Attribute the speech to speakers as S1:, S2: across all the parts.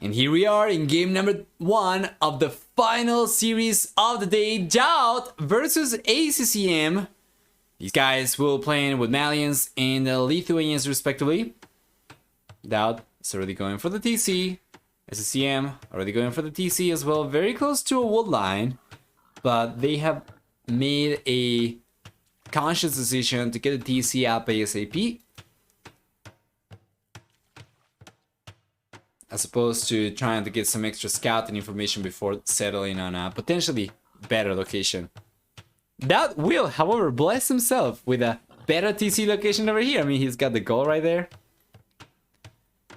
S1: And here we are in game number 1 of the final series of the day, DauT versus ACCM. These guys will play with Malians and Lithuanians respectively. DauT is already going for the TC. ACCM already going for the TC as well, very close to a wood line. But they have made a conscious decision to get the TC up ASAP, as opposed to trying to get some extra scouting information before settling on a potentially better location. DauT will, however, bless himself with a better TC location over here. I mean, he's got the goal right there.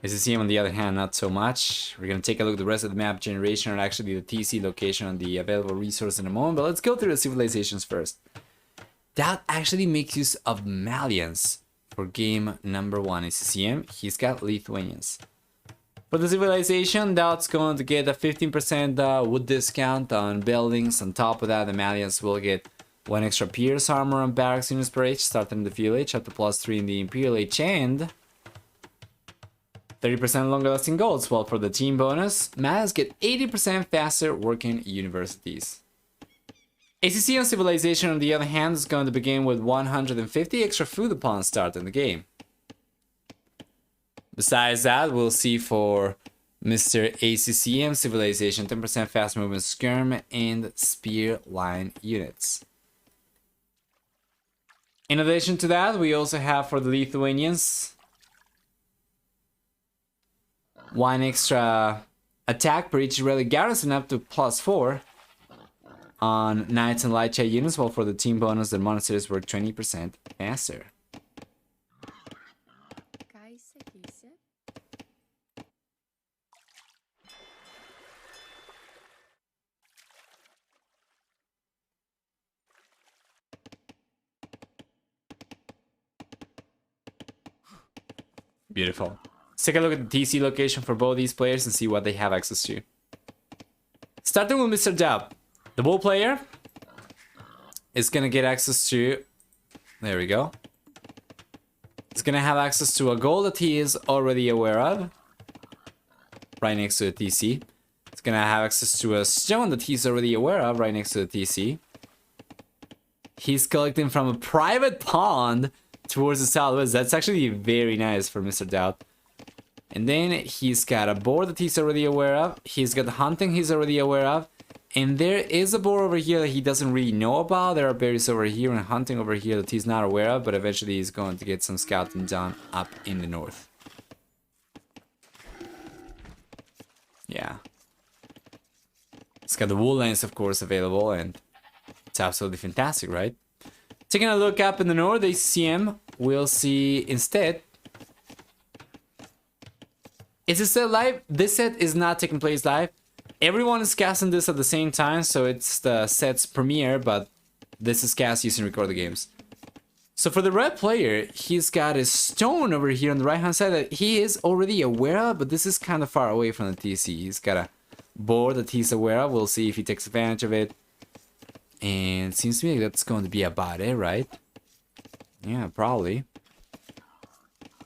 S1: ACCM, on the other hand, not so much. We're going to take a look at the rest of the map generation, and actually the TC location on the available resource in a moment. But let's go through the civilizations first. DauT actually makes use of Malians for game number 1. ACCM, he's got Lithuanians. For the civilization, DauT's going to get a 15% wood discount on buildings. On top of that, the Malians will get 1 extra Pierce armor and barracks units per age, starting in the village, up to +3 in the Imperial Age, and 30% longer lasting golds. While for the team bonus, Malians get 80% faster working universities. ACCM civilization, on the other hand, is going to begin with 150 extra food upon start in the game. Besides that, we'll see for Mr. ACCM civilization 10% fast movement skirm and spear line units. In addition to that, we also have for the Lithuanians 1 extra attack per each Israeli garrison, up to +4 on knights and light chain units, while for the team bonus, the monasteries work 20% faster. Beautiful. Let's take a look at the TC location for both these players and see what they have access to. Starting with Mr. DauT. The bull player is going to get access to... There we go. He's going to have access to a goal that he is already aware of, right next to the TC. He's going to have access to a stone that he's already aware of, right next to the TC. He's collecting from a private pond towards the southwest. That's actually very nice for Mr. DauT. And then he's got a board that he's already aware of. He's got the hunting he's already aware of. And there is a board over here that he doesn't really know about. There are berries over here and hunting over here that he's not aware of, but eventually he's going to get some scouting done up in the north. Yeah. It's got the wool lines, of course, available, and it's absolutely fantastic, right? Taking a look up in the north, ACCM will see instead... Is this set live? This set is not taking place live. Everyone is casting this at the same time, so it's the set's premiere, but this is cast using recorder games. So for the red player, he's got a stone over here on the right hand side that he is already aware of, but this is kind of far away from the TC. He's got a board that he's aware of. We'll see if he takes advantage of it. And it seems to me like that's going to be about it, right? Yeah, probably.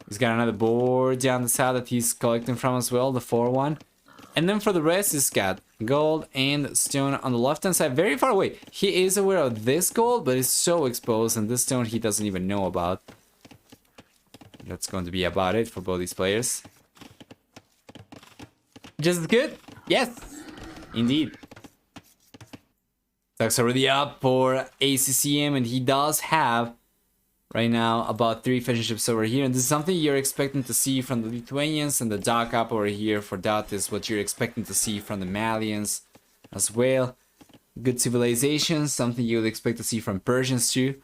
S1: He's got another board down the side that he's collecting from as well, the 4-1. And then for the rest, he's got gold and stone on the left-hand side, very far away. He is aware of this gold, but it's so exposed, and this stone he doesn't even know about. That's going to be about it for both these players. Just as good? Yes! Indeed. Stock's already up for ACCM, and he does have right now about 3 fishing ships over here, and this is something you're expecting to see from the Lithuanians, and the dock up over here for DauT is what you're expecting to see from the Malians as well. Good civilization, something you would expect to see from Persians too.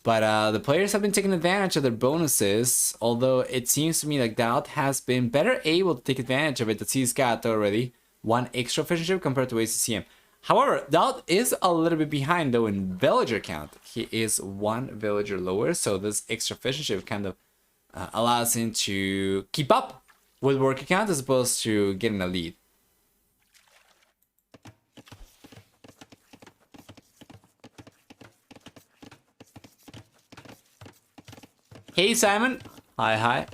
S1: But the players have been taking advantage of their bonuses, although it seems to me like DauT has been better able to take advantage of it, that he's got already 1 extra fishing ship compared to ACCM. However, DauT is a little bit behind though in villager count. He is 1 villager lower, so this extra fishing ship kind of allows him to keep up with worker count as opposed to getting a lead. Hey Simon, hi.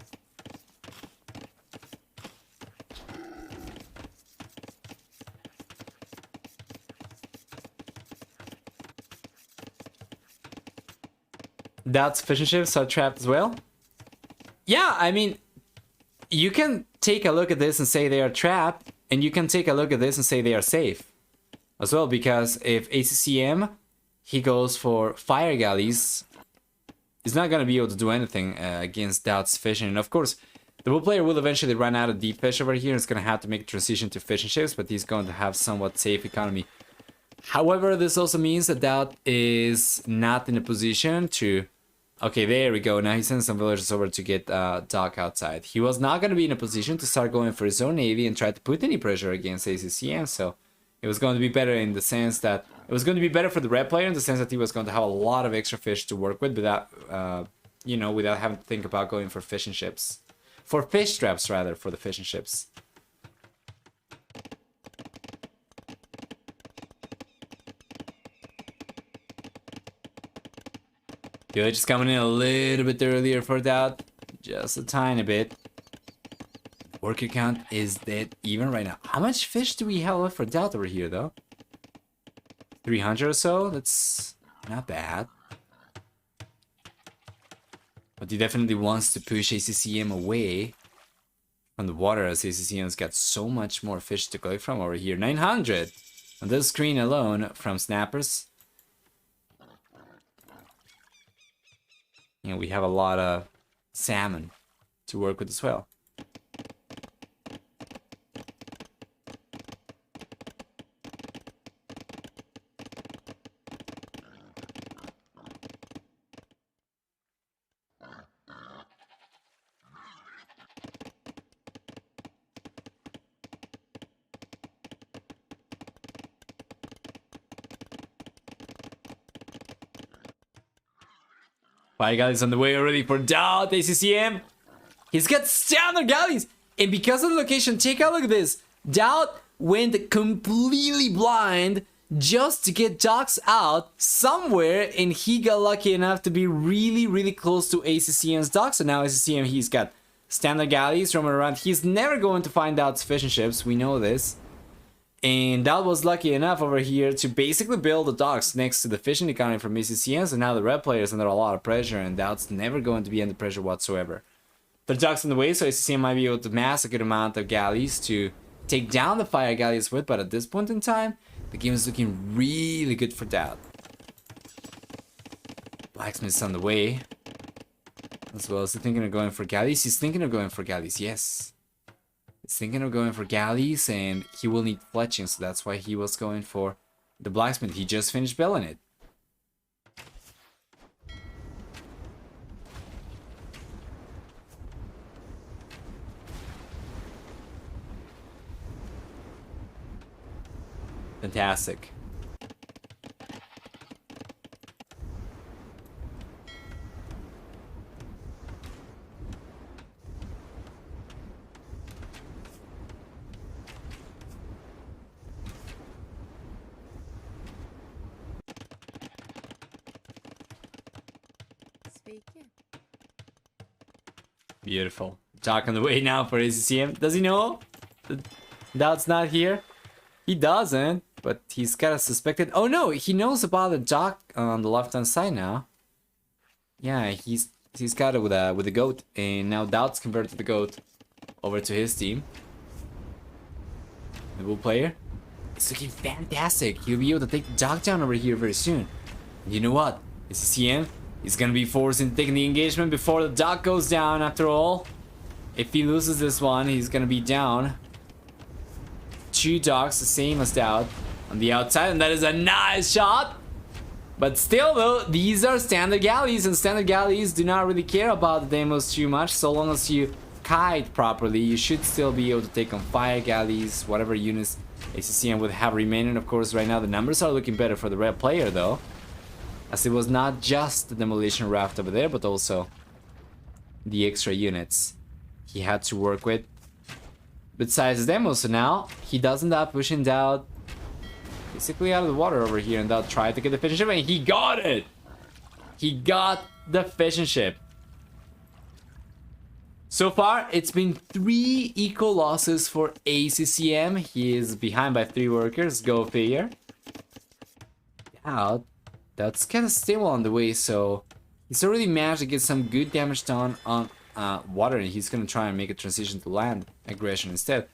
S1: DauT's fishing ships are trapped as well. Yeah, I mean, you can take a look at this and say they are trapped, and you can take a look at this and say they are safe as well, because if ACCM, he goes for fire galleys, he's not going to be able to do anything against DauT's fishing. And of course, the blue player will eventually run out of deep fish over here. It's going to have to make a transition to fishing ships, but he's going to have somewhat safe economy. However, this also means that DauT is not in a position to... Okay, there we go. Now he sends some villagers over to get Doc outside. He was not going to be in a position to start going for his own navy and try to put any pressure against ACCM, so it was going to be better in the sense that... It was going to be better for the red player in the sense that he was going to have a lot of extra fish to work with without, you know, without having to think about going for fishing ships. For fish traps, rather, for the fishing ships. Good, just coming in a little bit earlier for that. Just a tiny bit. Worker count is dead even right now. How much fish do we have left for DauT over here, though? 300 or so? That's not bad. But he definitely wants to push ACCM away from the water, as ACCM's got so much more fish to collect from over here. 900 on this screen alone from snappers. You know, we have a lot of salmon to work with as well. Fire galleys on the way already for DauT, ACCM. He's got standard galleys. And because of the location, take a look at this. DauT went completely blind just to get docks out somewhere. And he got lucky enough to be really, really close to ACCM's docks. So now ACCM, he's got standard galleys roaming around. He's never going to find DauT's fishing ships. We know this. And DauT was lucky enough over here to basically build the docks next to the fishing economy from ACCM, so now the red player is under a lot of pressure, and DauT's never going to be under pressure whatsoever. The docks in the way, so ACCM might be able to mass a good amount of galleys to take down the fire galleys with, but at this point in time, the game is looking really good for DauT. Blacksmith's on the way. As well as thinking of going for galleys. He's thinking of going for galleys, yes. He's thinking of going for galleys, and he will need fletching, so that's why he was going for the blacksmith. He just finished building it. Fantastic. Beautiful. Doc on the way now for ACCM. Does he know that DauT's not here? He doesn't, but he's got a suspected... Oh no, he knows about the dock on the left-hand side now. Yeah, he's got it with the goat, and now DauT's converted the goat over to his team. The blue player. It's looking fantastic. He'll be able to take the dock down over here very soon. And you know what? ACCM is gonna be forced into taking the engagement before the dock goes down. After all, if he loses this one, he's gonna be down 2 docks, the same as DauT on the outside, and that is a nice shot. But still though, these are standard galleys, and standard galleys do not really care about the demos too much. So long as you kite properly, you should still be able to take on fire galleys, whatever units ACCM would have remaining. Of course, right now the numbers are looking better for the red player though, as it was not just the demolition raft over there, but also the extra units he had to work with besides his demo. So now he does end up pushing DauT basically out of the water over here, and DauT tried to get the fishing ship, and he got it! He got the fishing ship. So far, it's been 3 equal losses for ACCM. He is behind by 3 workers. Go figure. DauT, that's kind of stable on the way, so He's already managed to get some good damage done on water, and he's gonna try and make a transition to land aggression instead.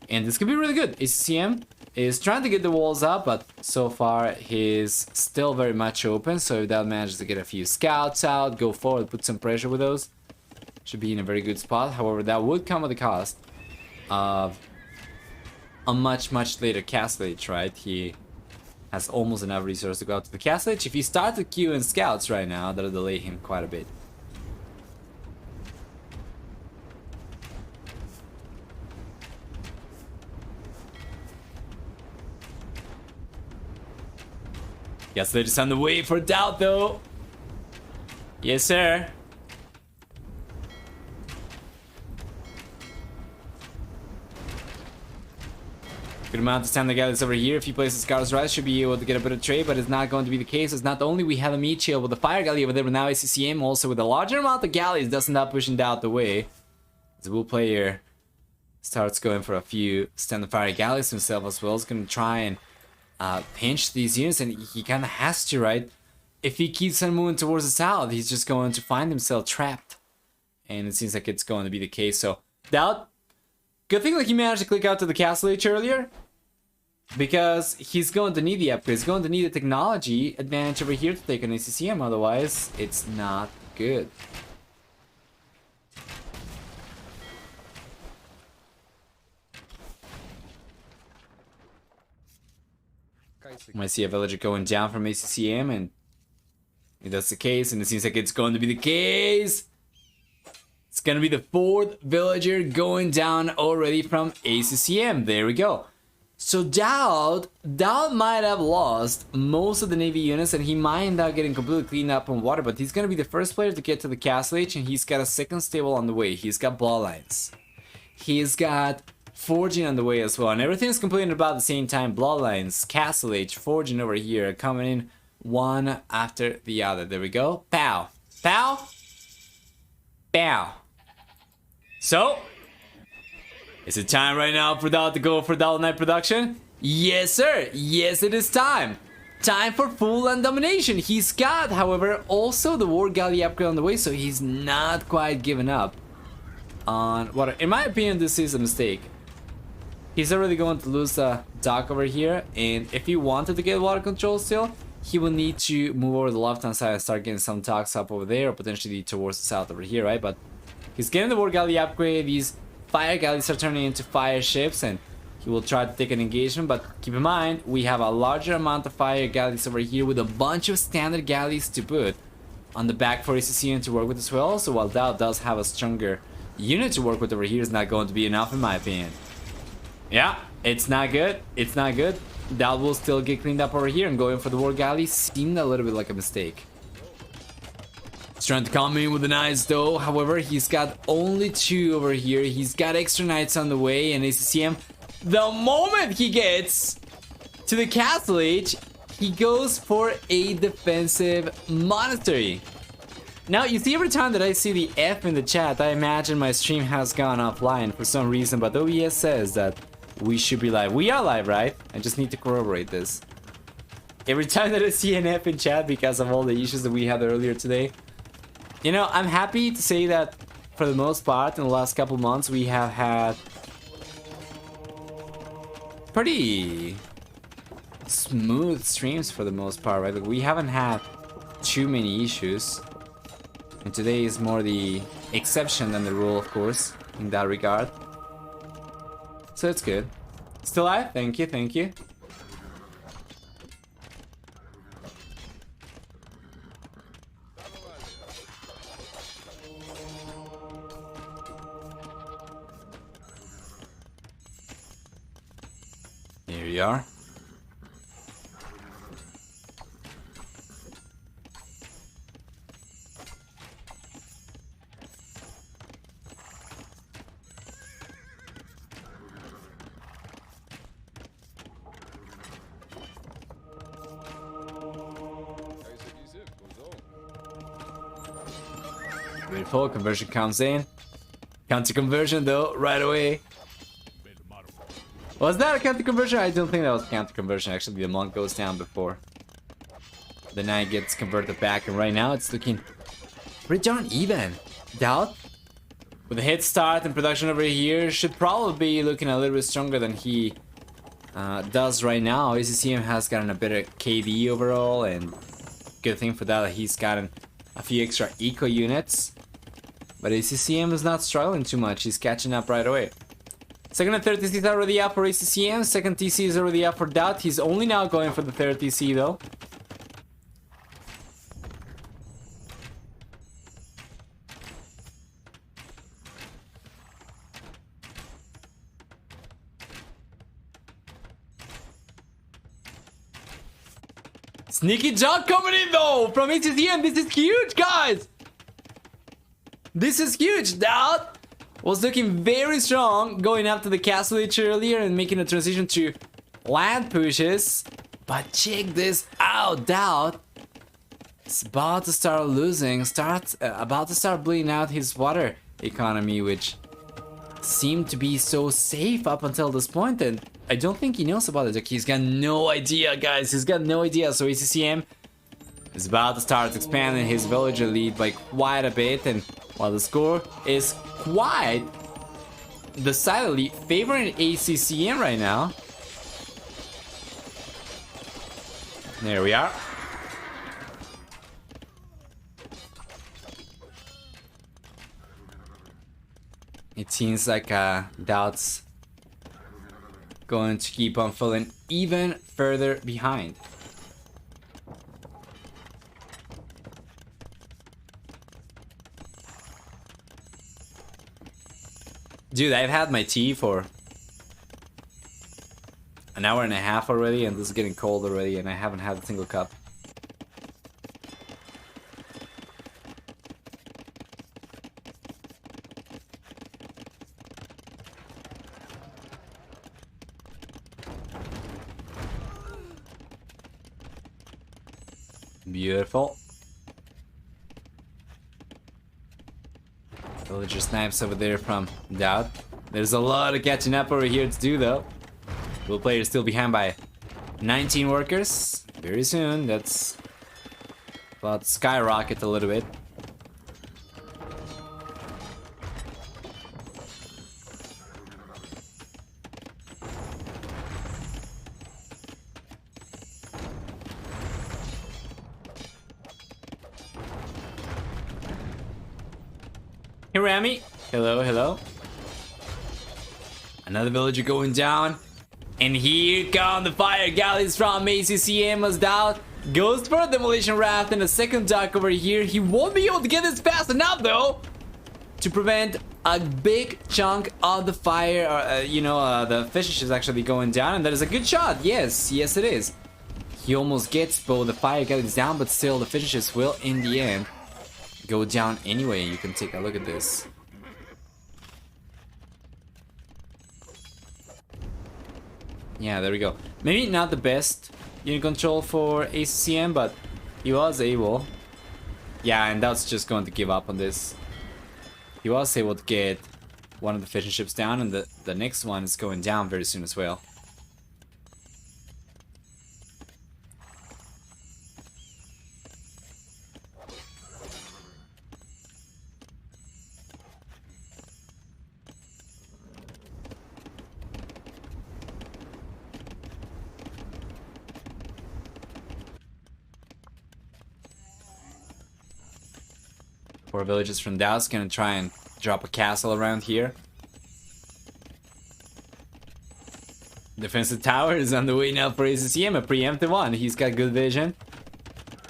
S1: And this could be really good. ACCM is trying to get the walls up, but so far he's still very much open. So if that manages to get a few scouts out, go forward, put some pressure with those, should be in a very good spot. However, that would come at the cost of a much later castle age, right? He has almost enough resources to go out to the castle age. If he starts to queue in scouts right now, that'll delay him quite a bit. Castle age is on the way for DauT though. Yes, sir. Good amount of standard galleys over here. If he places scars right, should be able to get a bit of trade, but it's not going to be the case. It's not only we have a meat shield with the fire galley over there, but now ACCM also with a larger amount of galleys does end up pushing DauT away. The Blue player starts going for a few standard fire galleys himself as well. He's going to try and pinch these units, and he kind of has to, right? If he keeps on moving towards the south, he's just going to find himself trapped. And it seems like it's going to be the case. So, DauT, good thing that he managed to click out to the castle age earlier, because he's going to need the upgrade. He's going to need the technology advantage over here to take an ACCM, otherwise it's not good. Might see a villager going down from ACCM, and if that's the case, and it seems like it's going to be the case, it's going to be the 4th villager going down already from ACCM. There we go. So DauT might have lost most of the Navy units, and he might end up getting completely cleaned up on water, but he's going to be the first player to get to the castle age, and he's got a second stable on the way. He's got bloodlines. He's got forging on the way as well, and everything's completing about the same time. Bloodlines, castle age, forging over here, coming in one after the other. There we go. Pow. Pow. Pow. So, is it time right now for DauT to go for DauT Night production? Yes, sir. Yes, it is time. Time for full land domination. He's got, however, also the war galley upgrade on the way, so he's not quite given up on water. In my opinion, this is a mistake. He's already going to lose the dock over here, and if he wanted to get water control still, he will need to move over the left-hand side and start getting some docks up over there, or potentially towards the south over here, right? But he's getting the war galley upgrade. These fire galleys are turning into fire ships, and he will try to take an engagement, but keep in mind, we have a larger amount of fire galleys over here with a bunch of standard galleys to put on the back for ACCM to work with as well. So while DauT does have a stronger unit to work with over here, it's not going to be enough in my opinion. Yeah, it's not good. It's not good. DauT will still get cleaned up over here, and going for the war galley seemed a little bit like a mistake. He's trying to come in with the knights though. However, he's got only 2 over here. He's got extra knights on the way, and ACCM, the moment he gets to the castle age, he goes for a defensive monastery. Now, you see, every time that I see the F in the chat, I imagine my stream has gone offline for some reason, but OBS says that we should be live. We are live, right? I just need to corroborate this. Every time that I see an F in chat because of all the issues that we had earlier today, you know, I'm happy to say that for the most part, in the last couple months, we have had pretty smooth streams for the most part, right? Like, we haven't had too many issues. And today is more the exception than the rule, of course, in that regard. So it's good. Still alive? Thank you, thank you. Here we are. Beautiful, conversion comes in. Counter conversion though, right away. Was that a counter conversion? I don't think that was a counter conversion. Actually, the monk goes down before the knight gets converted back, and right now it's looking pretty darn even. DauT, with a head start and production over here, should probably be looking a little bit stronger than he does right now. ACCM has gotten a better KD overall, and good thing for that he's gotten a few extra eco units. But ACCM is not struggling too much, he's catching up right away. Second and third TC is already up for ACCM, second TC is already up for DauT. He's only now going for the third TC though. Sneaky jump coming in though from ACCM. This is huge, guys. This is huge. DauT was looking very strong going up to the castle edge earlier and making a transition to land pushes. But check this out. DauT is about to start losing. About to start bleeding out his water economy, which seemed to be so safe up until this point, and I don't think he knows about it. Like, he's got no idea, guys. He's got no idea. So ACCM is about to start expanding his villager lead by quite a bit, and while the score is quite decidedly favoring ACCM right now. There we are. It seems like DauT's going to keep on falling even further behind. Dude, I've had my tea for an hour and a half already, and this is getting cold already, and I haven't had a single cup. Beautiful. Villager snipes over there from DauT. There's a lot of catching up over here to do though. Blue player is still behind by 19 workers. Very soon, that's about to skyrocket a little bit. Hey Rami, hello, hello. Another villager going down. And here come the fire galleys from ACCM as DauT goes for a demolition raft and a second dock over here. He won't be able to get this fast enough though to prevent a big chunk of the fire, the fish is actually going down, and that is a good shot. Yes, yes it is. He almost gets both the fire galleys down, but still the fishes will in the end go down anyway. You can take a look at this. Yeah, there we go. Maybe not the best unit control for ACCM, but he was able. Yeah, and that's just going to give up on this. He was able to get one of the fishing ships down, and the next one is going down very soon as well. Four villages from DauT's gonna try and drop a castle around here. Defensive tower is on the way now for ACCM, a preemptive one. He's got good vision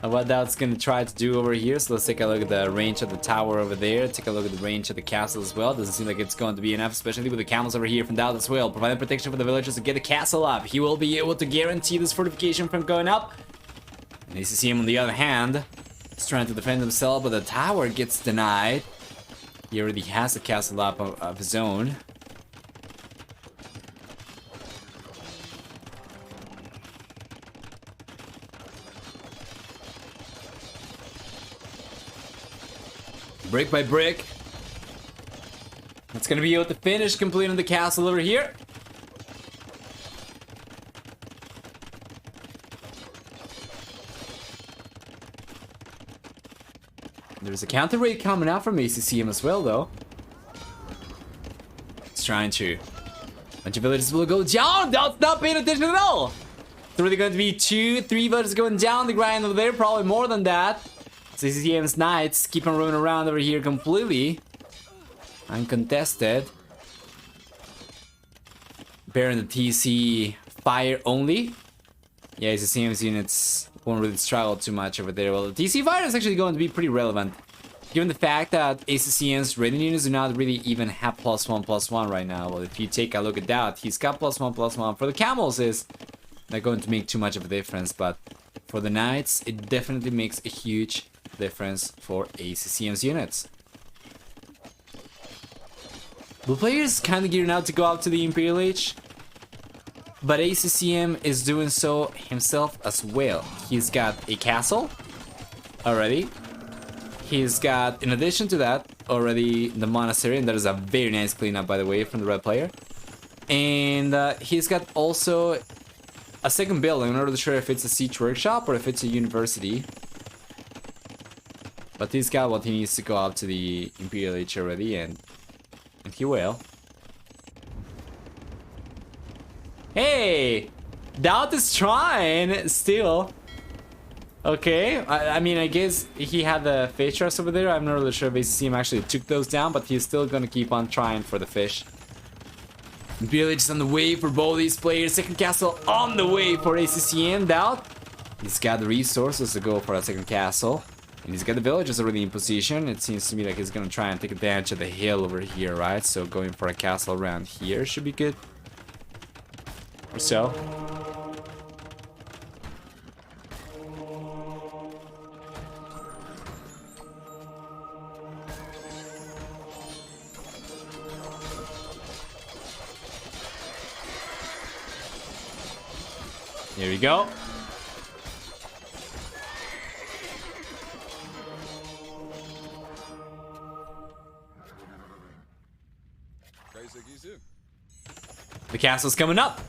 S1: of what DauT's gonna try to do over here. So let's take a look at the range of the tower over there. Take a look at the range of the castle as well. Doesn't seem like it's going to be enough, especially with the camels over here from DauT as well. Providing protection for the villagers to get the castle up. He will be able to guarantee this fortification from going up. And ACCM on the other hand is trying to defend himself, but the tower gets denied. He already has a castle up of his own. Brick by brick. It's gonna be able to finish completing the castle over here. There's a counter raid coming out from ACCM as well, though. It's trying to. A bunch of villages will go down. DauT's not paying attention at all. It's really going to be 2, 3 villages going down the grind over there. Probably more than that. So ACCM's Knights keep on running around over here completely uncontested. Bearing the TC fire only. Yeah, ACCM's units won't really struggle too much over there. Well, the TC fire is actually going to be pretty relevant, given the fact that ACCM's raiding units do not really even have +1/+1 right now. Well, if you take a look at DauT, he's got +1/+1. For the camels, is not going to make too much of a difference, but for the Knights, it definitely makes a huge difference for ACCM's units. Blue players kind of gearing out to go out to the Imperial Age, but ACCM is doing so himself as well. He's got a castle already. He's got, in addition to that, already the monastery, and that is a very nice cleanup, by the way, from the red player. And he's got also a second building. I'm not really sure if it's a siege workshop or if it's a university. But he's got what he needs to go out to the Imperial Age already, and he will. Hey! DauT is trying still. Okay, I mean, I guess he had the fish traps over there. I'm not really sure if ACCM actually took those down, but he's still gonna keep on trying for the fish. Imperial Age is on the way for both these players. Second castle on the way for ACCM. DauT, he's got the resources to go for a second castle. And he's got the villages already in position. It seems to me like he's gonna try and take advantage of the hill over here, right? So going for a castle around here should be good. Or so. Here we go. The castle's coming up.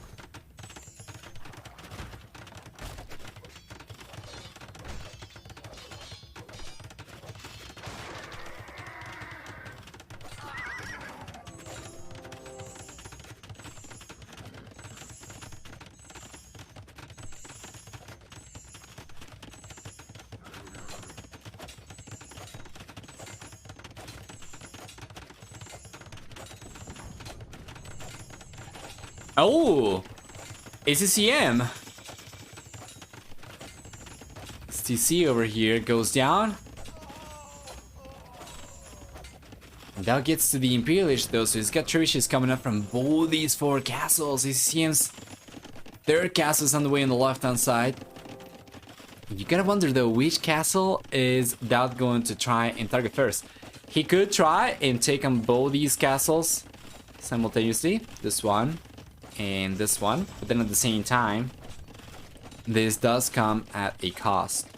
S1: Oh, ACCM. TC over here goes down. Now gets to the Imperial Age though, so he's got trebuchets coming up from both these 4 castles. ACCM's third castle is on the way on the left-hand side. You gotta wonder though, which castle is DauT going to try and target first? He could try and take on both these castles simultaneously. This one and this one, but then at the same time this does come at a cost,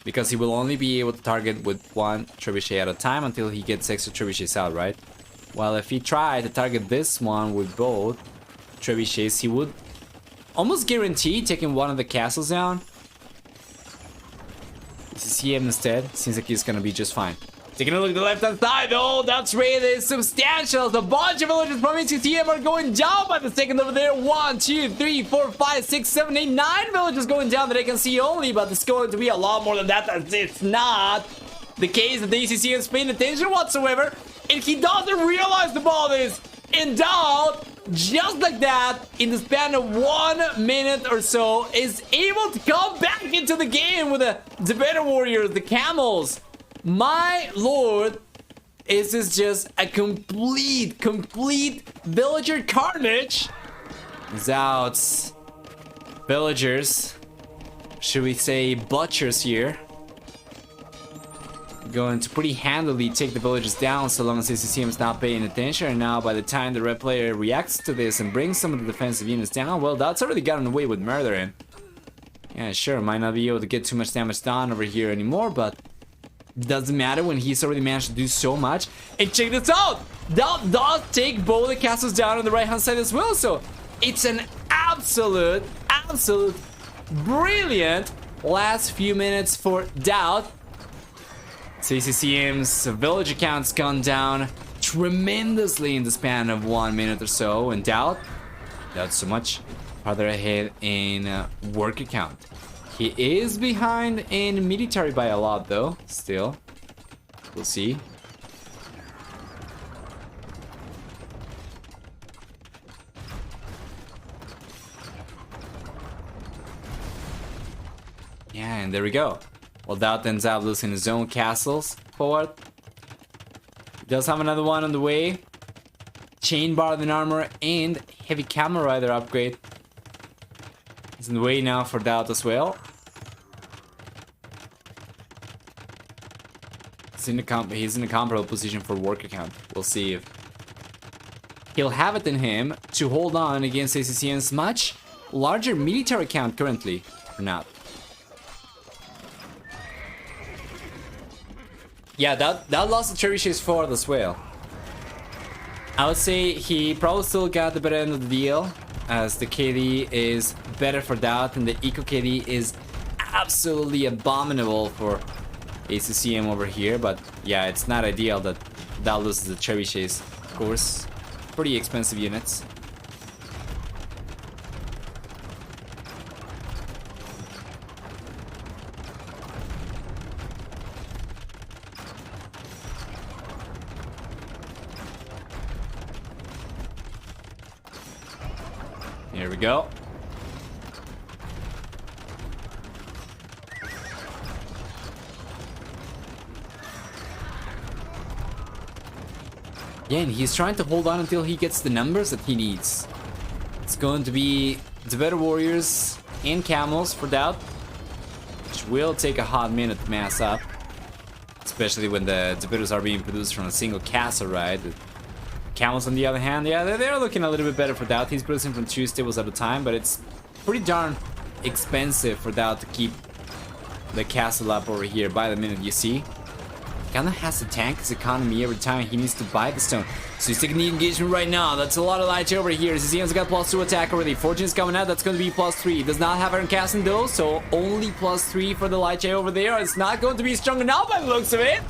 S1: because he will only be able to target with 1 trebuchet at a time until he gets extra trebuchets out, right? While if he tried to target this one with both trebuchets, he would almost guarantee taking one of the castles down. ACCM instead seems like he's gonna be just fine. Taking a look at the left-hand side, though, that's really substantial. The bunch of villagers from ACCM are going down by the second over there. 1, 2, 3, 4, 5, 6, 7, 8, 9 villagers going down that I can see only, but it's going to be a lot more than that. It's not the case that the ACCM is paying attention whatsoever, and he doesn't realize about this. And DauT, just like that, in the span of 1 minute or so, is able to come back into the game with the better warriors, the camels. My lord, is this just a complete villager carnage? DauT's villagers, should we say butchers here, going to pretty handily take the villagers down so long as ACCM is not paying attention. And now by the time the red player reacts to this and brings some of the defensive units down, well, DauT's already gotten away with murdering. Yeah, sure, might not be able to get too much damage done over here anymore, but doesn't matter when he's already managed to do so much. And check this out! DauT does take both the castles down on the right hand side as well, so it's an absolute brilliant last few minutes for DauT. So ACCM's village account's gone down tremendously in the span of 1 minute or so, and DauT, not so much farther ahead in work account. He is behind in military by a lot though, still. We'll see. Yeah, and there we go. Well, DauT ends up losing his own castles forward. He does have another one on the way. Chain bar and armor and heavy camel rider upgrade. He's in the way now for DauT as well. He's in a comparable position for work account. We'll see if he'll have it in him to hold on against ACCM's much larger military account currently, or not. Yeah, that lost the trebuchets forward as well. I would say he probably still got the better end of the deal, as the KD is better for DauT and the Eco KD is absolutely abominable for ACCM over here. But yeah, it's not ideal that DauT loses the trebuchets. Of course, pretty expensive units. Here we go. Yeah, and he's trying to hold on until he gets the numbers that he needs. It's going to be the better warriors and camels for DauT, which will take a hot minute to mass up. Especially when the Debitters are being produced from a single castle, right? The camels, on the other hand, yeah, they're looking a little bit better for DauT. He's producing from 2 stables at a time, but it's pretty darn expensive for DauT to keep the castle up over here by the minute, you see. Kinda has to tank his economy every time he needs to buy the stone. So he's taking the engagement right now. That's a lot of light over here. Zizian's got +2 attack already. Fortune's coming out. That's going to be +3. Does not have Iron Casting though, so only +3 for the light over there. It's not going to be strong enough by the looks of it,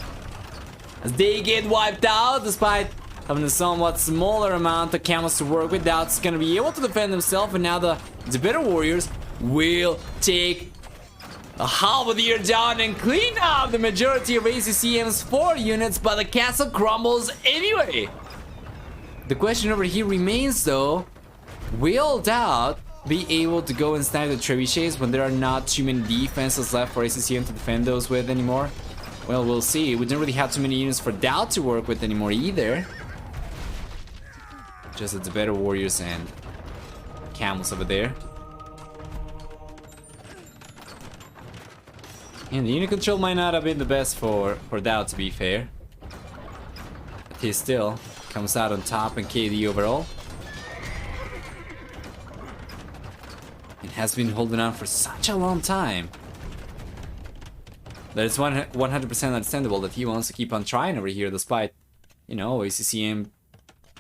S1: as they get wiped out despite having a somewhat smaller amount of camels to work with. DauT's going to be able to defend himself, and now the better warriors will take a halberdier down and clean up the majority of ACCM's 4 units, but the castle crumbles anyway. The question over here remains though, will DauT be able to go and snipe the trebuchets when there are not too many defenses left for ACCM to defend those with anymore? Well, we'll see. We don't really have too many units for DauT to work with anymore either. Just the better warriors and camels over there. And the unit control might not have been the best for DauT, to be fair. But he still comes out on top in KD overall. It has been holding on for such a long time that it's 100% understandable that he wants to keep on trying over here, despite, you know, ACCM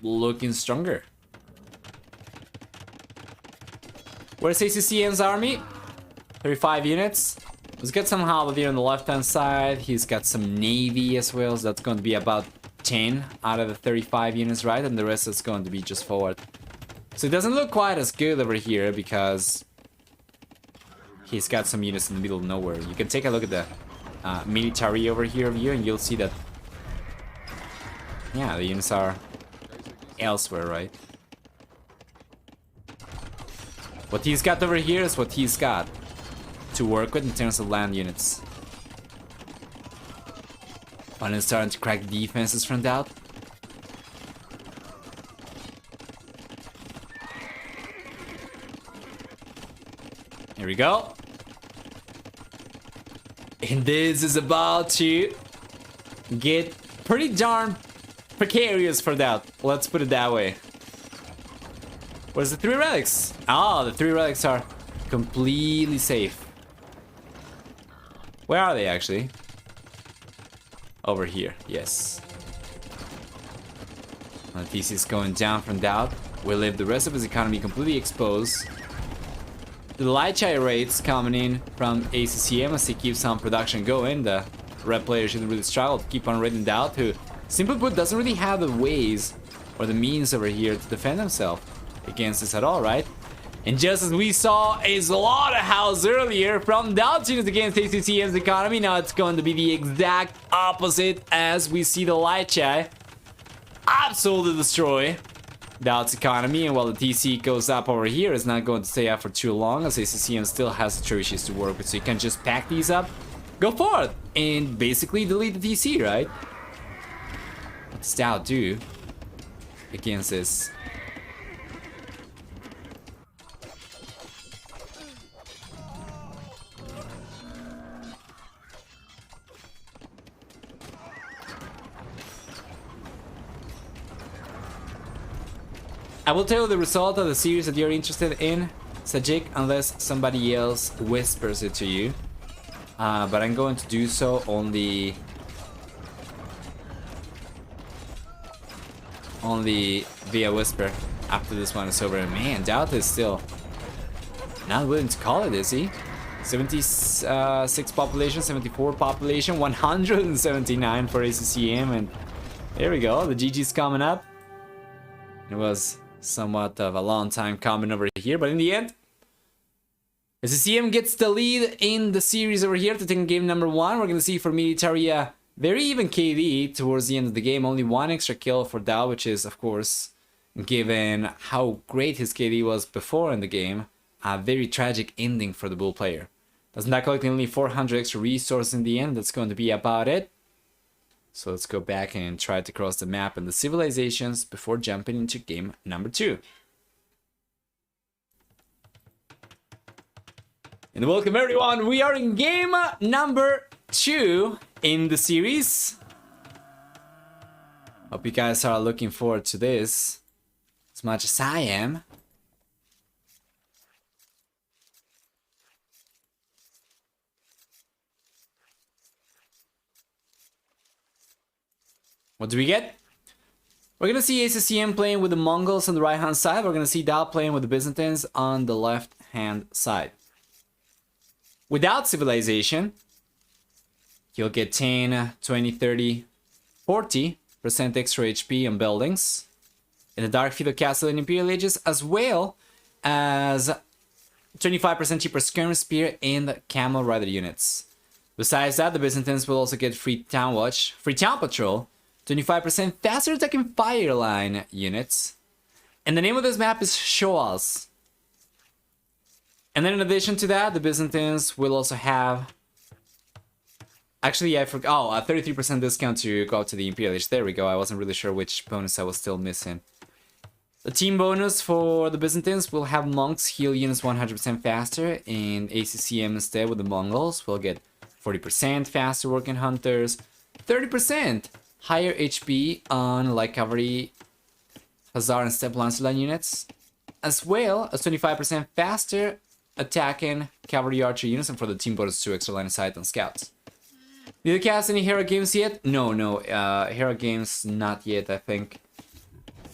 S1: looking stronger. Where's ACCM's army? 35 units. Let's get some halberdier on the left-hand side. He's got some navy as well, so that's going to be about 10 out of the 35 units, right? And the rest is going to be just forward. So it doesn't look quite as good over here because he's got some units in the middle of nowhere. You can take a look at the military over here and you'll see that, yeah, the units are elsewhere, right? What he's got over here is what he's got to work with in terms of land units. Finally starting to crack defenses from DauT. Here we go. And this is about to get pretty darn precarious for DauT. Let's put it that way. Where's the 3 relics? Ah, the 3 relics are completely safe. Where are they actually? Over here, yes. TC is going down from DauT. Will leave the rest of his economy completely exposed. The light rates coming in from ACCM as he keeps on production going. The red player shouldn't really struggle to keep on raiding DauT, who, simply put, doesn't really have the ways or the means over here to defend himself against this at all, right? And just as we saw a slaughterhouse earlier from DauT units against ACCM's economy, now it's going to be the exact opposite as we see the Lucho absolutely destroy DauT's economy. And while the TC goes up over here, it's not going to stay up for too long, as ACCM still has the trebuchets to work with, so you can just pack these up, go for it, and basically delete the TC, right? What does DauT do against this? I will tell you the result of the series that you're interested in, Sajik, unless somebody else whispers it to you. But I'm going to do so only via whisper after this one is over. And man, DauT is still not willing to call it, is he? 76 population, 74 population, 179 for ACCM, and there we go. The GG's coming up. It was somewhat of a long time coming over here, but in the end, ACCM gets the lead in the series over here to take game number 1. We're gonna see for Militaria very even KD towards the end of the game. Only one extra kill for DauT, which is, of course, given how great his KD was before in the game, a very tragic ending for the Bull player. Does not collect only 400 extra resources in the end. That's going to be about it. So let's go back and try to cross the map and the civilizations before jumping into game number 2. And welcome everyone, we are in game number 2 in the series. Hope you guys are looking forward to this as much as I am. What do we get? We're gonna see ACCM playing with the Mongols on the right hand side. We're gonna see DauT playing with the Byzantines on the left hand side. Without civilization, you'll get 10, 20, 30, 40% extra HP on buildings in the Dark Feudal Castle and Imperial Ages, as well as 25% cheaper skirmish spear and camel rider units. Besides that, the Byzantines will also get free town watch, free town patrol, 25% faster attacking fire line units. And the name of this map is Shoals. And then in addition to that, the Byzantines will also have... Actually, I forgot... Oh, a 33% discount to go up to the Imperial Age. There we go. I wasn't really sure which bonus I was still missing. The team bonus for the Byzantines will have monks heal units 100% faster. And ACCM instead with the Mongols will get 40% faster working hunters. 30% higher HP on light cavalry, Hussar and Step Lancelot units, as well as 25% faster attacking cavalry archer units, and for the team bonus 2 extra line of sight on scouts. Did you cast any Hera games yet? No, Hera games not yet. I think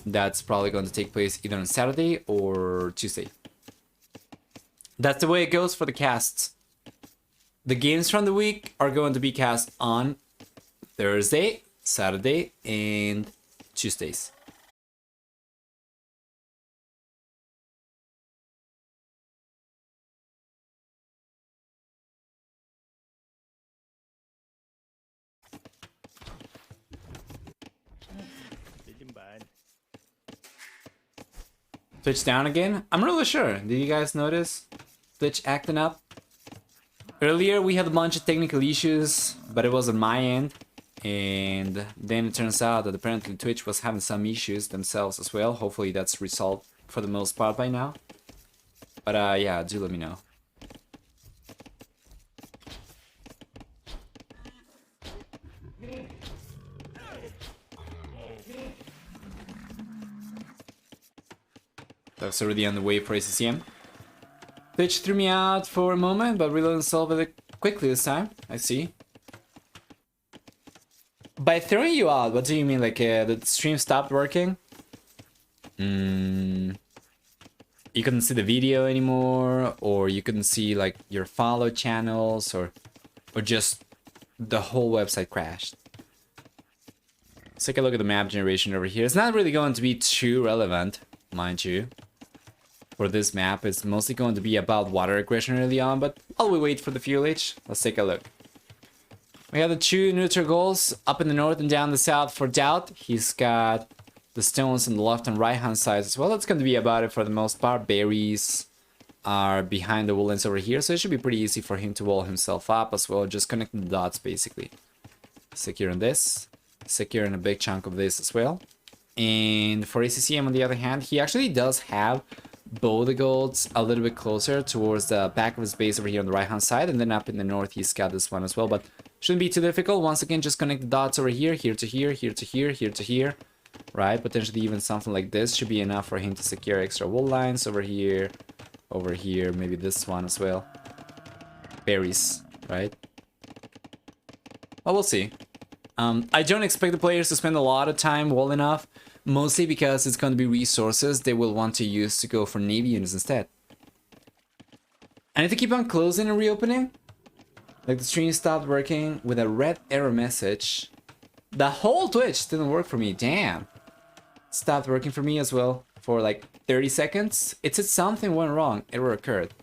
S1: that's probably going to take place either on Saturday or Tuesday. That's the way it goes for the casts. The games from the week are going to be cast on Thursday, Saturday, and Tuesdays. Twitch down again? I'm really sure. Did you guys notice Twitch acting up? Earlier we had a bunch of technical issues, but it was on my end. And then it turns out that apparently Twitch was having some issues themselves as well. Hopefully that's resolved for the most part by now. But yeah, do let me know. That's already on the way for ACCM. Twitch threw me out for a moment, but really solved it quickly this time. I see. By throwing you out, what do you mean? Like the stream stopped working? You couldn't see the video anymore, or you couldn't see like your follow channels, or just the whole website crashed. Let's take a look at the map generation over here. It's not really going to be too relevant, mind you. For this map, it's mostly going to be about water aggression early on, but while we wait for the fuel H, let's take a look. We have the 2 neutral goals up in the north and down the south for DauT. He's got the stones on the left and right hand sides as well. That's going to be about it for the most part. Berries are behind the woodlands over here, so it should be pretty easy for him to wall himself up as well, just connecting the dots basically. Securing this, securing a big chunk of this as well. And for ACCM on the other hand, he actually does have both the golds a little bit closer towards the back of his base over here on the right hand side, and then up in the north he's got this one as well, but shouldn't be too difficult. Once again, just connect the dots over here, here to here, here to here, here to here, right? Potentially even something like this should be enough for him to secure extra wool lines over here, maybe this one as well. Berries, right? Well, we'll see. I don't expect the players to spend a lot of time walling off, mostly because it's going to be resources they will want to use to go for navy units instead. I need to keep on closing and reopening. Like the stream stopped working with a red error message. The whole Twitch didn't work for me, damn. Stopped working for me as well for like 30 seconds. It said something went wrong, error occurred.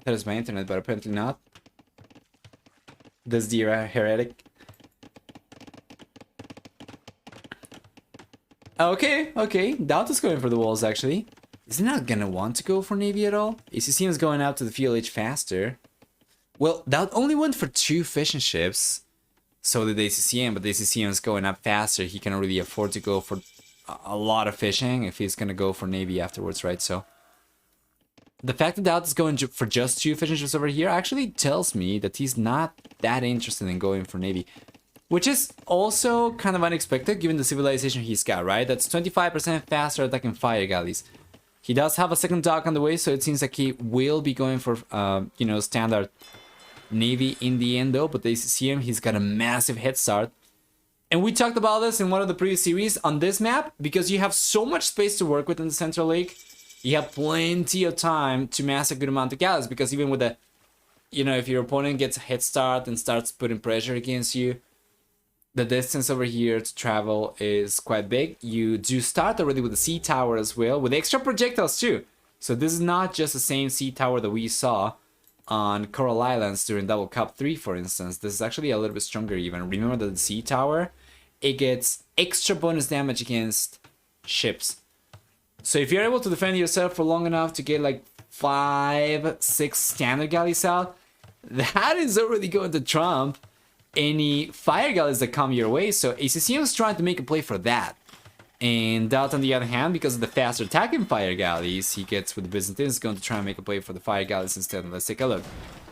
S1: That is my internet, but apparently not. This dear heretic. Okay, DauT is going for the walls actually. Is he not gonna want to go for navy at all? ACCM is going out to the fuel H faster. Well, DauT only went for 2 fishing ships. So did ACCM, but the ACCM is going up faster. He cannot really afford to go for a lot of fishing if he's gonna go for navy afterwards, right? So the fact that DauT is going for just 2 fishing ships over here actually tells me that he's not that interested in going for navy. Which is also kind of unexpected given the civilization he's got, right? That's 25% faster attacking fire galleys. He does have a second dock on the way, so it seems like he will be going for, you know, standard navy in the end though. But the ACCM, he's got a massive head start. And we talked about this in one of the previous series on this map, because you have so much space to work with in the Central Lake. You have plenty of time to mass a good amount of galleys, because even with the, you know, if your opponent gets a head start and starts putting pressure against you, the distance over here to travel is quite big. You do start already with the sea tower as well, with extra projectiles too. So this is not just the same sea tower that we saw on Coral Islands during Double Cup 3, for instance. This is actually a little bit stronger even. Remember that the sea tower, it gets extra bonus damage against ships. So if you're able to defend yourself for long enough to get like 5, 6 standard galleys out, that is already going to trump any fire galleys that come your way. So ACCM is trying to make a play for that. And DauT on the other hand, because of the faster attacking fire galleys he gets with the Byzantines, is going to try and make a play for the fire galleys instead. Let's take a look.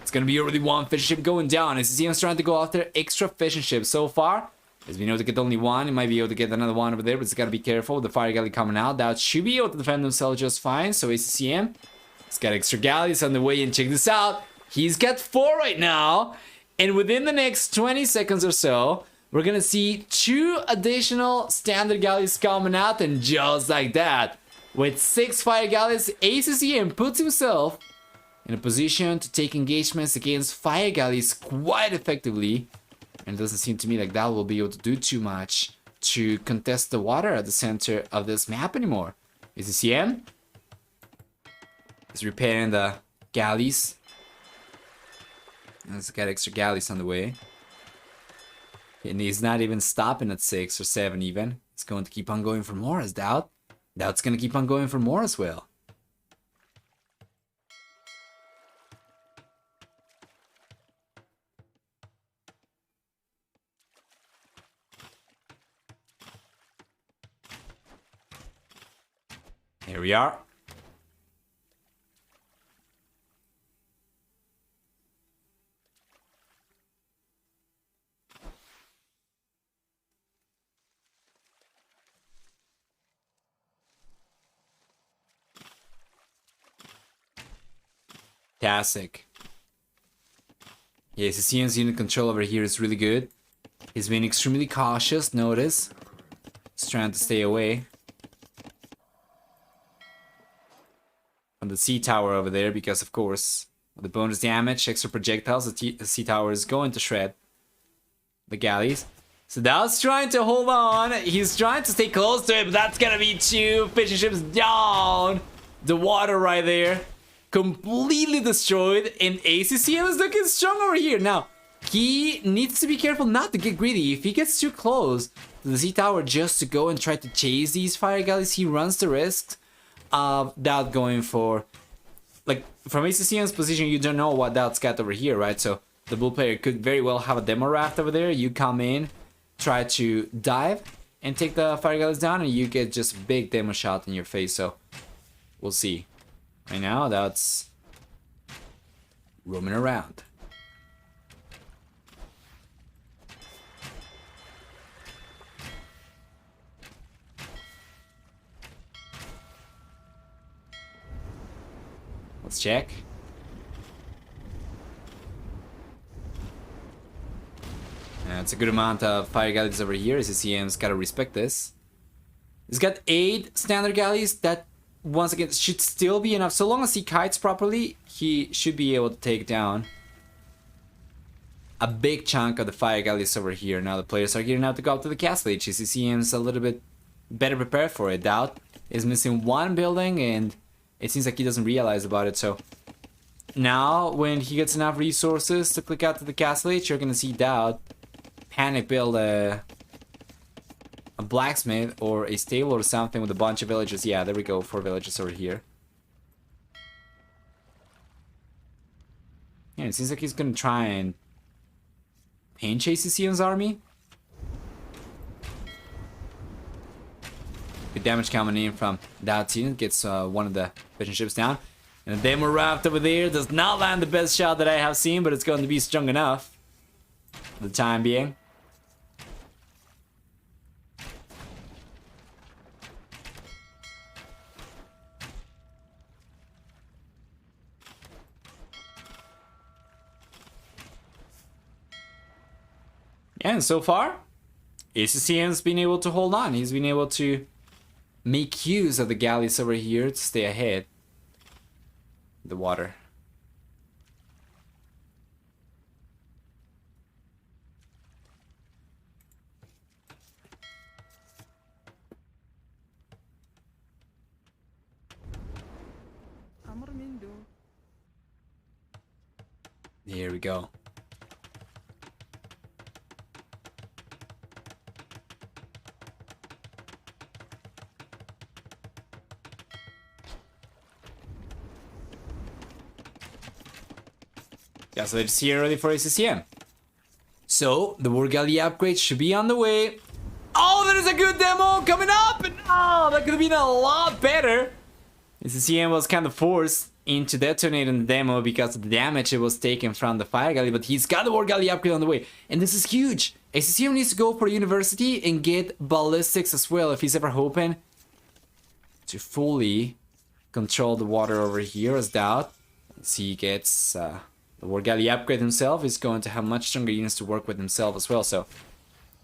S1: It's going to be already 1 fishing ship going down. ACCM is trying to go after extra fishing ships. So far, he's been able to get only 1. He might be able to get another 1 over there, but he's got to be careful with the fire galley coming out. DauT should be able to defend himself just fine. So ACCM, he's got extra galleys on the way, and check this out. He's got 4 right now. And within the next 20 seconds or so, we're gonna see 2 additional standard galleys coming out, and just like that, with 6 fire galleys, ACCM puts himself in a position to take engagements against fire galleys quite effectively. And it doesn't seem to me like that will be able to do too much to contest the water at the center of this map anymore. ACCM is repairing the galleys. He's got extra galleys on the way. And he's not even stopping at 6 or 7 even. He's going to keep on going for more as DauT. DauT's going to keep on going for more as well. Here we are. Fantastic. Yeah, ACCM's unit control over here is really good. He's been extremely cautious, notice. He's trying to stay away from the sea tower over there, because of course, with the bonus damage, extra projectiles, the sea tower is going to shred. the galleys. So DauT's trying to hold on. He's trying to stay close to it, but that's gonna be 2 fishing ships down. The water right there. Completely destroyed. And ACCM is looking strong over here. Now, he needs to be careful not to get greedy. If he gets too close to the Z tower just to go and try to chase these fire galleys, he runs the risk of DauT going for... Like, from ACCM's position, you don't know what DauT's got over here, right? So, the blue player could very well have a demo raft over there. You come in, try to dive, and take the fire galleys down, and you get just a big demo shot in your face. So, we'll see. Right now, DauT's roaming around. Let's check. It's a good amount of fire galleys over here. ACCM's gotta respect this. He's got 8 standard galleys. That, once again, should still be enough. So long as he kites properly, he should be able to take down a big chunk of the fire galleys over here. Now the players are gearing out to go up to the castle age. ACCM's a little bit better prepared for it. DauT is missing 1 building, and it seems like he doesn't realize about it. So now, when he gets enough resources to click out to the castle age, you're gonna see DauT panic build a blacksmith or a stable or something with a bunch of villagers. Yeah, there we go, 4 villagers over here. Yeah, it seems like he's gonna try and pinch ACCM's army. Good damage coming in from DauT. Gets one of the fishing ships down. And the demo raft over there does not land the best shot that I have seen, but it's going to be strong enough for the time being. And so far, ACCM's been able to hold on. He's been able to make use of the galleys over here to stay ahead of the water. Here we go. Yeah, so it's here ready for ACCM. So, the war galley upgrade should be on the way. Oh, there's a good demo coming up! And oh, that could have been a lot better. ACCM was kind of forced into detonating the demo because of the damage it was taken from the fire galley, but he's got the war galley upgrade on the way. And this is huge. ACCM needs to go for university and get ballistics as well if he's ever hoping to fully control the water over here as DauT. As he gets... the war galley upgrade himself is going to have much stronger units to work with himself as well. So,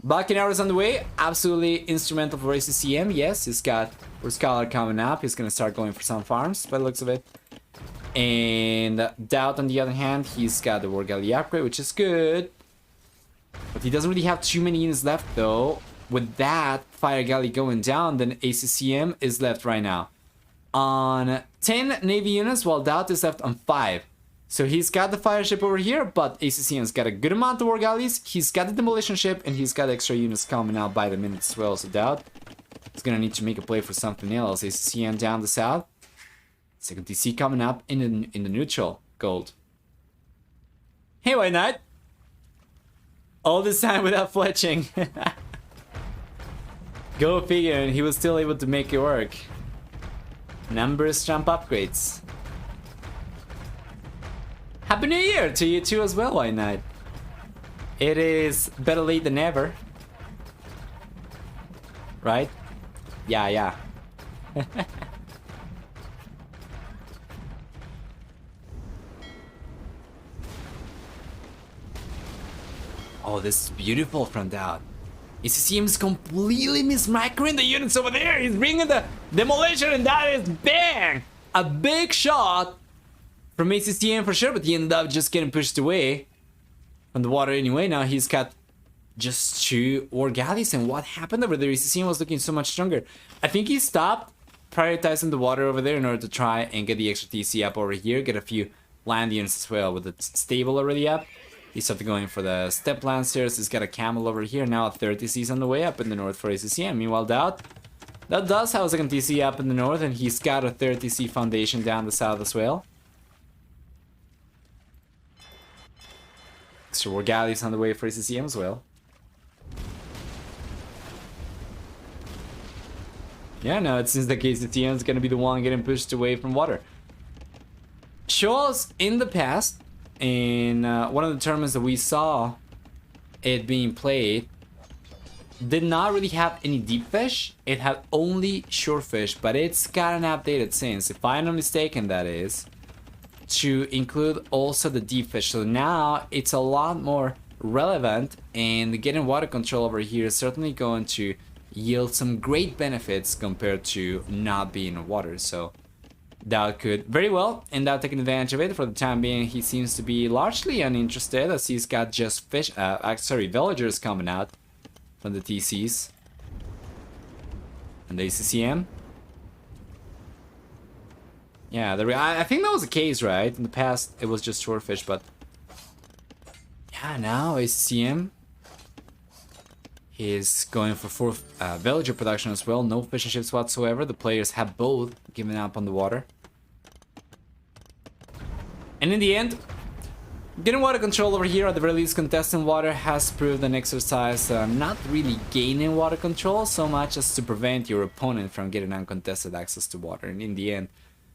S1: Balkan arrows on the way. Absolutely instrumental for ACCM. Yes, he's got War Scholar coming up. He's going to start going for some farms by the looks of it. And DauT, on the other hand, he's got the war galley upgrade, which is good. But he doesn't really have too many units left, though. With that fire galley going down, then ACCM is left right now on 10 navy units, while DauT is left on 5. So he's got the fire ship over here, but ACCM's got a good amount of war galleys. He's got the demolition ship, and he's got extra units coming out by the minute as well. So DauT is gonna need to make a play for something else. ACCM down the south. Second TC coming up in the neutral gold. Hey, White Knight! All this time without fletching. Go figure, and he was still able to make it work. Numbers trump upgrades. Happy New Year to you too as well, White Knight. It is better late than never. Right? Yeah, yeah. Oh, this is beautiful from DauT. ACCM's completely mismicroing the units over there. He's bringing the demolition, and that is bang! A big shot from ACCM for sure, but he ended up just getting pushed away from the water anyway. Now he's got just 2 ore galleys. And what happened over there? ACCM was looking so much stronger. I think he stopped prioritizing the water over there in order to try and get the extra TC up over here, get a few land units as well with the stable already up. He started going for the step lancers. He's got a camel over here. Now a 30 TC's on the way up in the north for ACCM. Meanwhile, DauT does have a second TC up in the north, and he's got a 30 TC foundation down the south as well. Extra war galleys on the way for ACCM as well. Yeah, no, it seems like ACCM is going to be the one getting pushed away from water. Shows in the past, in one of the tournaments that we saw it being played, did not really have any deep fish. It had only short fish, but it's got an updated since, if I'm not mistaken, that is, to include also the deep fish. So now it's a lot more relevant, and getting water control over here is certainly going to yield some great benefits compared to not being in water. So DauT could very well end up taking advantage of it. For the time being, he seems to be largely uninterested, as he's got just fish, villagers coming out from the TCs and the ACCM. Yeah, I think that was the case, right? In the past, it was just short fish, but yeah, now ACCM is going for 4 villager production as well. No fishing ships whatsoever. The players have both given up on the water. And in the end, getting water control over here, at the very least contesting water, has proved an exercise not really gaining water control so much as to prevent your opponent from getting uncontested access to water. And in the end,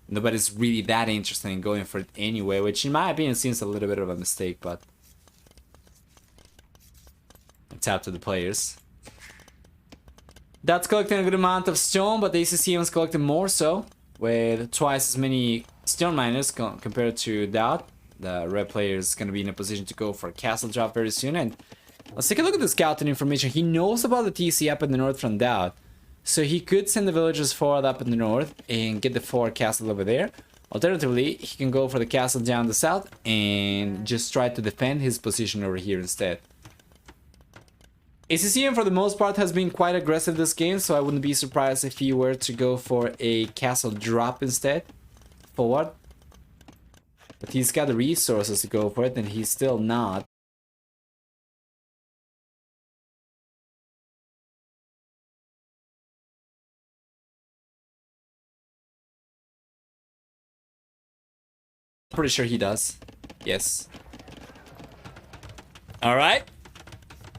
S1: nobody's really that interested in going for it anyway, which in my opinion seems a little bit of a mistake, but it's up to the players. DauT's collecting a good amount of stone, but the ACCM is collecting more so, with twice as many stone miners compared to DauT. The red player is going to be in a position to go for a castle drop very soon. And let's take a look at the scouting information. He knows about the TC up in the north from DauT, so he could send the villagers forward up in the north and get the forward castle over there. Alternatively, he can go for the castle down the south and just try to defend his position over here instead. ACCM for the most part has been quite aggressive this game, so I wouldn't be surprised if he were to go for a castle drop instead, forward. But he's got the resources to go for it, and he's still not. Pretty sure he does. Yes. Alright.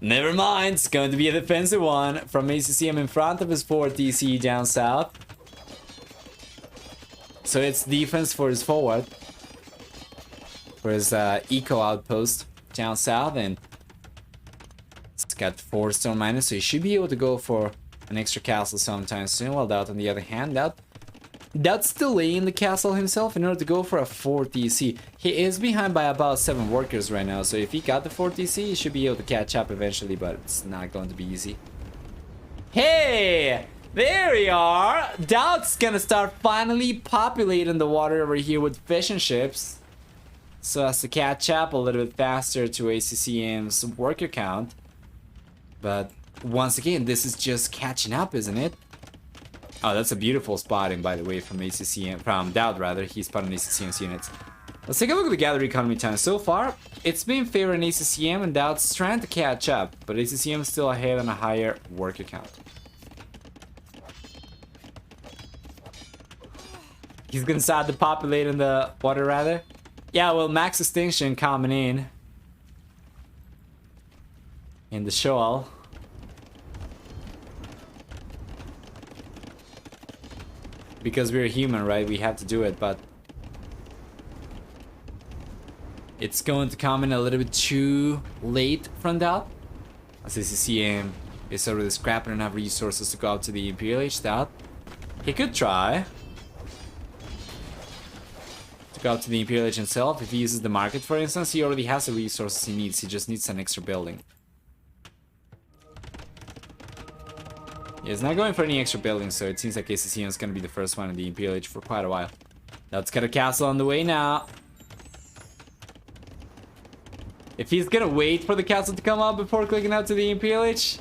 S1: Never mind, it's going to be a defensive one from ACCM in front of his forward TC down south. So it's defense for his forward. For his eco outpost down south, and it's got 4 stone miners, so he should be able to go for an extra castle sometime soon. While DauT on the other hand, DauT's delaying the castle himself in order to go for a 4 TC. He is behind by about 7 workers right now, so if he got the 4 TC, he should be able to catch up eventually, but it's not going to be easy. Hey! There we are! DauT's gonna start finally populating the water over here with fishing ships, so as to catch up a little bit faster to ACCM's worker count. But once again, this is just catching up, isn't it? Oh, that's a beautiful spotting, by the way, from ACCM, from DauT rather. He's spotting ACCM's units. Let's take a look at the gallery economy time. So far, it's been favoring ACCM, and DauT's trying to catch up, but ACCM is still ahead on a higher worker count. He's gonna start to populate in the water rather. Yeah, well, max extinction coming in the shoal. Because we're human, right? We have to do it, but it's going to come in a little bit too late from DauT, as ACCM is already scrapping enough resources to go up to the Imperial Age. DauT, he could try go up to the Imperial Age himself. If he uses the market, for instance, he already has the resources he needs. He just needs an extra building. He's not going for any extra buildings, so it seems like ACCM is going to be the first one in the Imperial Age for quite a while. DauT's got a castle on the way now. If he's gonna wait for the castle to come up before clicking out to the Imperial Age.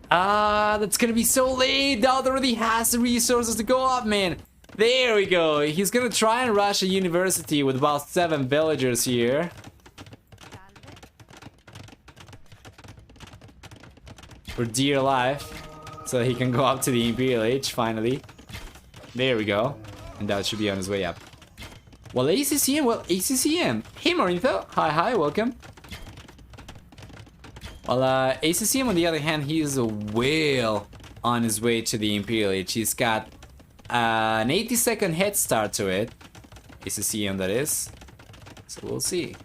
S1: That's gonna be so late. DauT already has the resources to go up, man. There we go. He's gonna try and rush a university with about 7 villagers here. For dear life. So he can go up to the Imperial Age, finally. There we go. And DauT should be on his way up. Well, ACCM, ACCM. Hey, Marinto. Hi, welcome. Well, ACCM, on the other hand, he is well on his way to the Imperial Age. He's got an 80-second head start to it. ACCM, that is. So we'll see.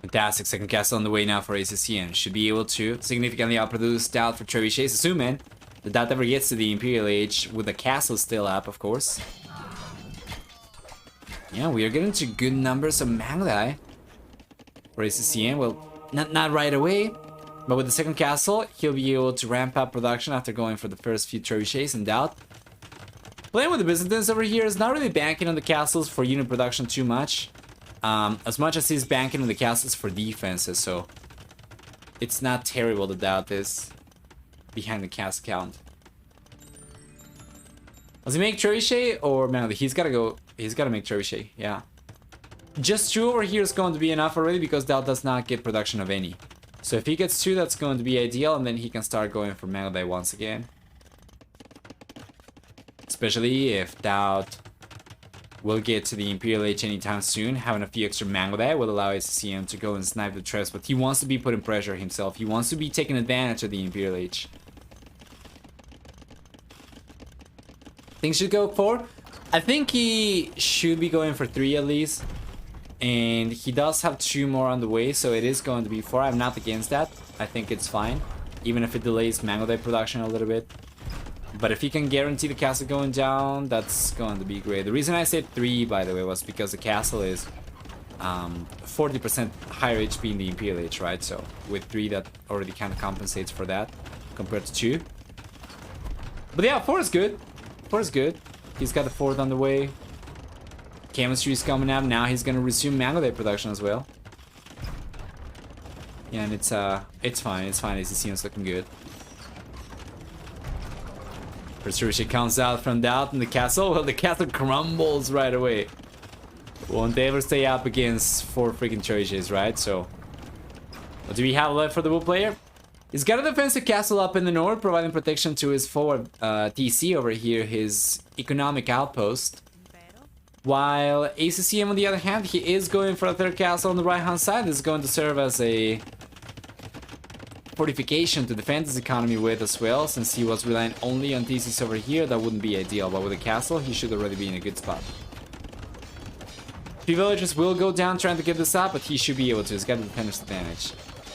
S1: Fantastic, second castle on the way now for ACCM. Should be able to significantly outproduce DauT for trebuchets, assuming that DauT ever gets to the Imperial Age with the castle still up, of course. Yeah, we are getting to good numbers of Mangudai for ACCM. Well, not right away, but with the second castle, he'll be able to ramp up production after going for the first few trebuchets. And DauT, playing with the Byzantines over here, is not really banking on the castles for unit production too much. As much as he's banking on the castles for defenses, so it's not terrible that DauT is behind the cast count. Does he make trebuchet or man? He's gotta make trebuchet, yeah. Just 2 over here is going to be enough already because DauT does not get production of any. So if he gets 2, that's going to be ideal, and then he can start going for Mangudai once again. Especially if DauT will get to the Imperial Age anytime soon. Having a few extra Mangudai will allow ACCM to go and snipe the traps, but he wants to be putting pressure himself. He wants to be taking advantage of the Imperial Age. Things should go 4. I think he should be going for 3 at least. And he does have 2 more on the way, so it is going to be 4. I'm not against that. I think it's fine. Even if it delays Mangudai production a little bit. But if he can guarantee the castle going down, that's going to be great. The reason I said 3, by the way, was because the castle is 40% higher HP in the Imperial Age, right? So with 3, that already kind of compensates for that compared to 2. But yeah, 4 is good. 4 is good. He's got the 4th on the way. Chemistry is coming up. Now he's going to resume Mangudai production as well. Yeah, and it's fine. It's fine. ACCM is looking good. First trebuchet comes out from DauT in the castle. Well, the castle crumbles right away. Won't they ever stay up against 4 freaking trebuchets, right? So, what do we have left for the Wu player? He's got a defensive castle up in the north, providing protection to his forward TC over here, his economic outpost. While ACCM, on the other hand, he is going for a 3rd castle on the right-hand side. This is going to serve as a fortification to defend his economy with as well. Since he was relying only on TCs over here, that wouldn't be ideal, but with a castle he should already be in a good spot. 3 villagers will go down trying to get this up, but he should be able to. He's got the defender's advantage,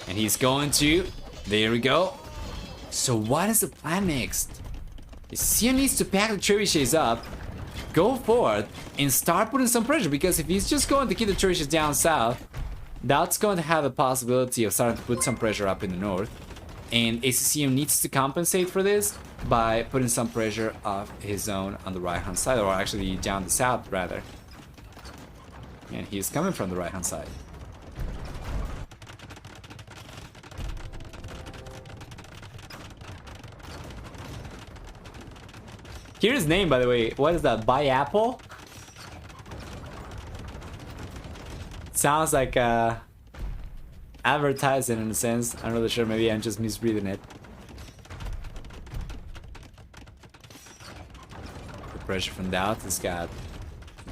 S1: and he's going to. There we go. So what is the plan next? ACCM needs to pack the trebuchets up, go forward, and start putting some pressure, because if he's just going to keep the trebuchets down south, that's going to have the possibility of starting to put some pressure up in the north. And ACCM needs to compensate for this by putting some pressure of his own on the right-hand side, or actually down the south, rather. And he's coming from the right-hand side. Here's his name, by the way. What is that? Buy Apple? Sounds like advertising in a sense. I'm not really sure. Maybe I'm just misreading it. The pressure from DauT has got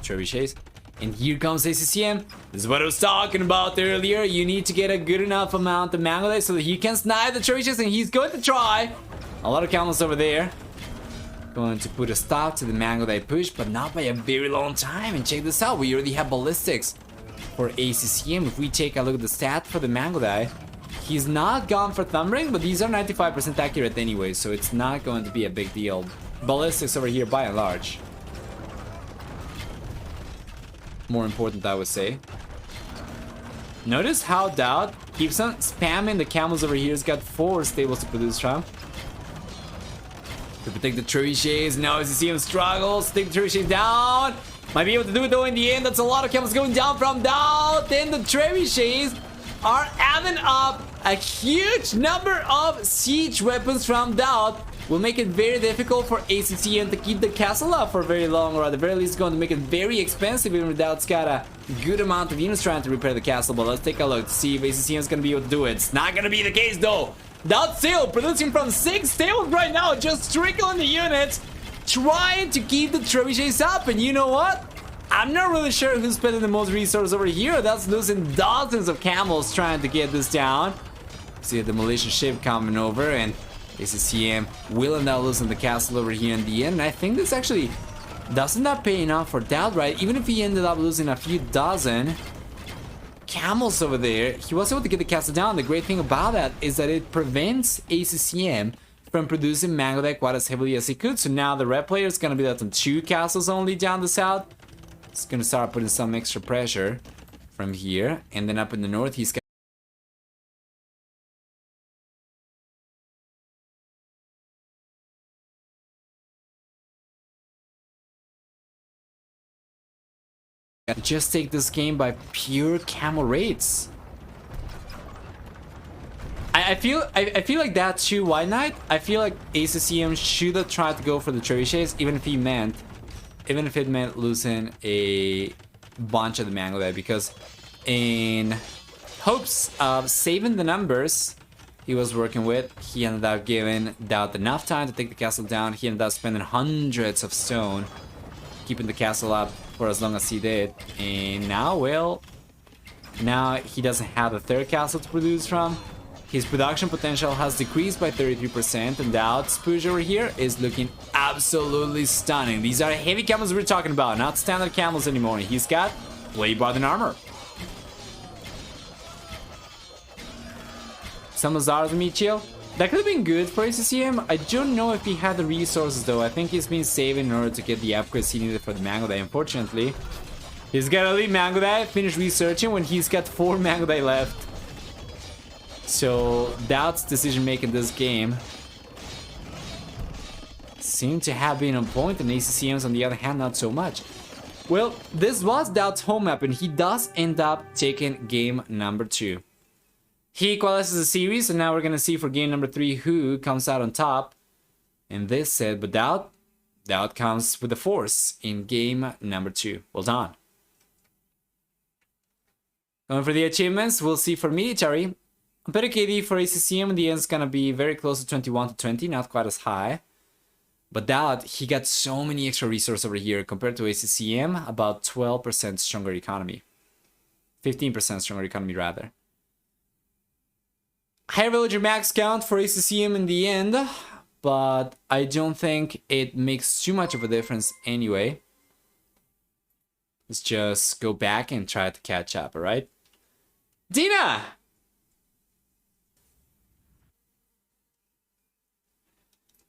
S1: trebuchets. And here comes ACCM. This is what I was talking about earlier. You need to get a good enough amount of Mangudai so that he can snipe the trebuchets, and he's going to try. A lot of camels over there. Going to put a stop to the Mangudai push, but not by a very long time. And check this out. We already have ballistics for ACCM. If we take a look at the stat for the Mangudai, he's not gone for Thumbring, but these are 95% accurate anyway, so it's not going to be a big deal. Ballistics over here by and large. More important, I would say. Notice how DauT keeps on spamming the camels over here. He's got 4 stables to produce from. To protect the trebuchets. Now ACCM struggles. Take the trebuchets down. Might be able to do it though in the end. That's a lot of camels going down from DauT. Then the trebuchets are adding up a huge number of siege weapons from DauT. Will make it very difficult for ACCM to keep the castle up for very long, or at the very least going to make it very expensive even without DauT's got a good amount of units trying to repair the castle. But let's take a look to see if ACCM is going to be able to do it. It's not going to be the case though. DauT still producing from 6 stables right now, just trickling the units, trying to keep the trebuchets up. And you know what? I'm not really sure who's spending the most resources over here. That's losing dozens of camels trying to get this down. See a demolition ship coming over, and ACCM will end up losing the castle over here in the end. And I think this actually doesn't that pay enough for DauT, right? Even if he ended up losing a few dozen camels over there, he was able to get the castle down. The great thing about that is that it prevents ACCM from producing mango dye quite as heavily as he could. So now the red player is going to be left on 2 castles only down the south. It's going to start putting some extra pressure from here. And then up in the north, he's got just take this game by pure camel raids. I feel like that too. White Knight. I feel like ACCM should have tried to go for the trebuchets, even if it meant losing a bunch of the mango there, because in hopes of saving the numbers he was working with, he ended up giving DauT enough time to take the castle down. He ended up spending hundreds of stone keeping the castle up for as long as he did, and now, well, now he doesn't have a 3rd castle to produce from. His production potential has decreased by 33%, and DauT's push over here is looking absolutely stunning. These are heavy camels we're talking about, not standard camels anymore. He's got plate body armor. Some Lazars and Michiel. That could have been good for ACCM. I don't know if he had the resources though. I think he's been saving in order to get the upgrades he needed for the mango dye. Unfortunately, he's got a lead mango dye, finished researching when he's got 4 mango dye left. So DauT's decision making this game seemed to have been on point, and ACCM's on the other hand not so much. Well, this was DauT's home map, and he does end up taking game number 2. He equalizes the series, and now we're gonna see for game number 3 who comes out on top in this set. But DauT comes with the force in game number 2. Well done. Going for the achievements, we'll see for military. Better KD for ACCM in the end is gonna be very close to 21 to 20, not quite as high. But DauT, he got so many extra resources over here compared to ACCM, about 12% stronger economy. 15% stronger economy rather. Higher villager max count for ACCM in the end, but I don't think it makes too much of a difference anyway. Let's just go back and try to catch up, alright? Dina!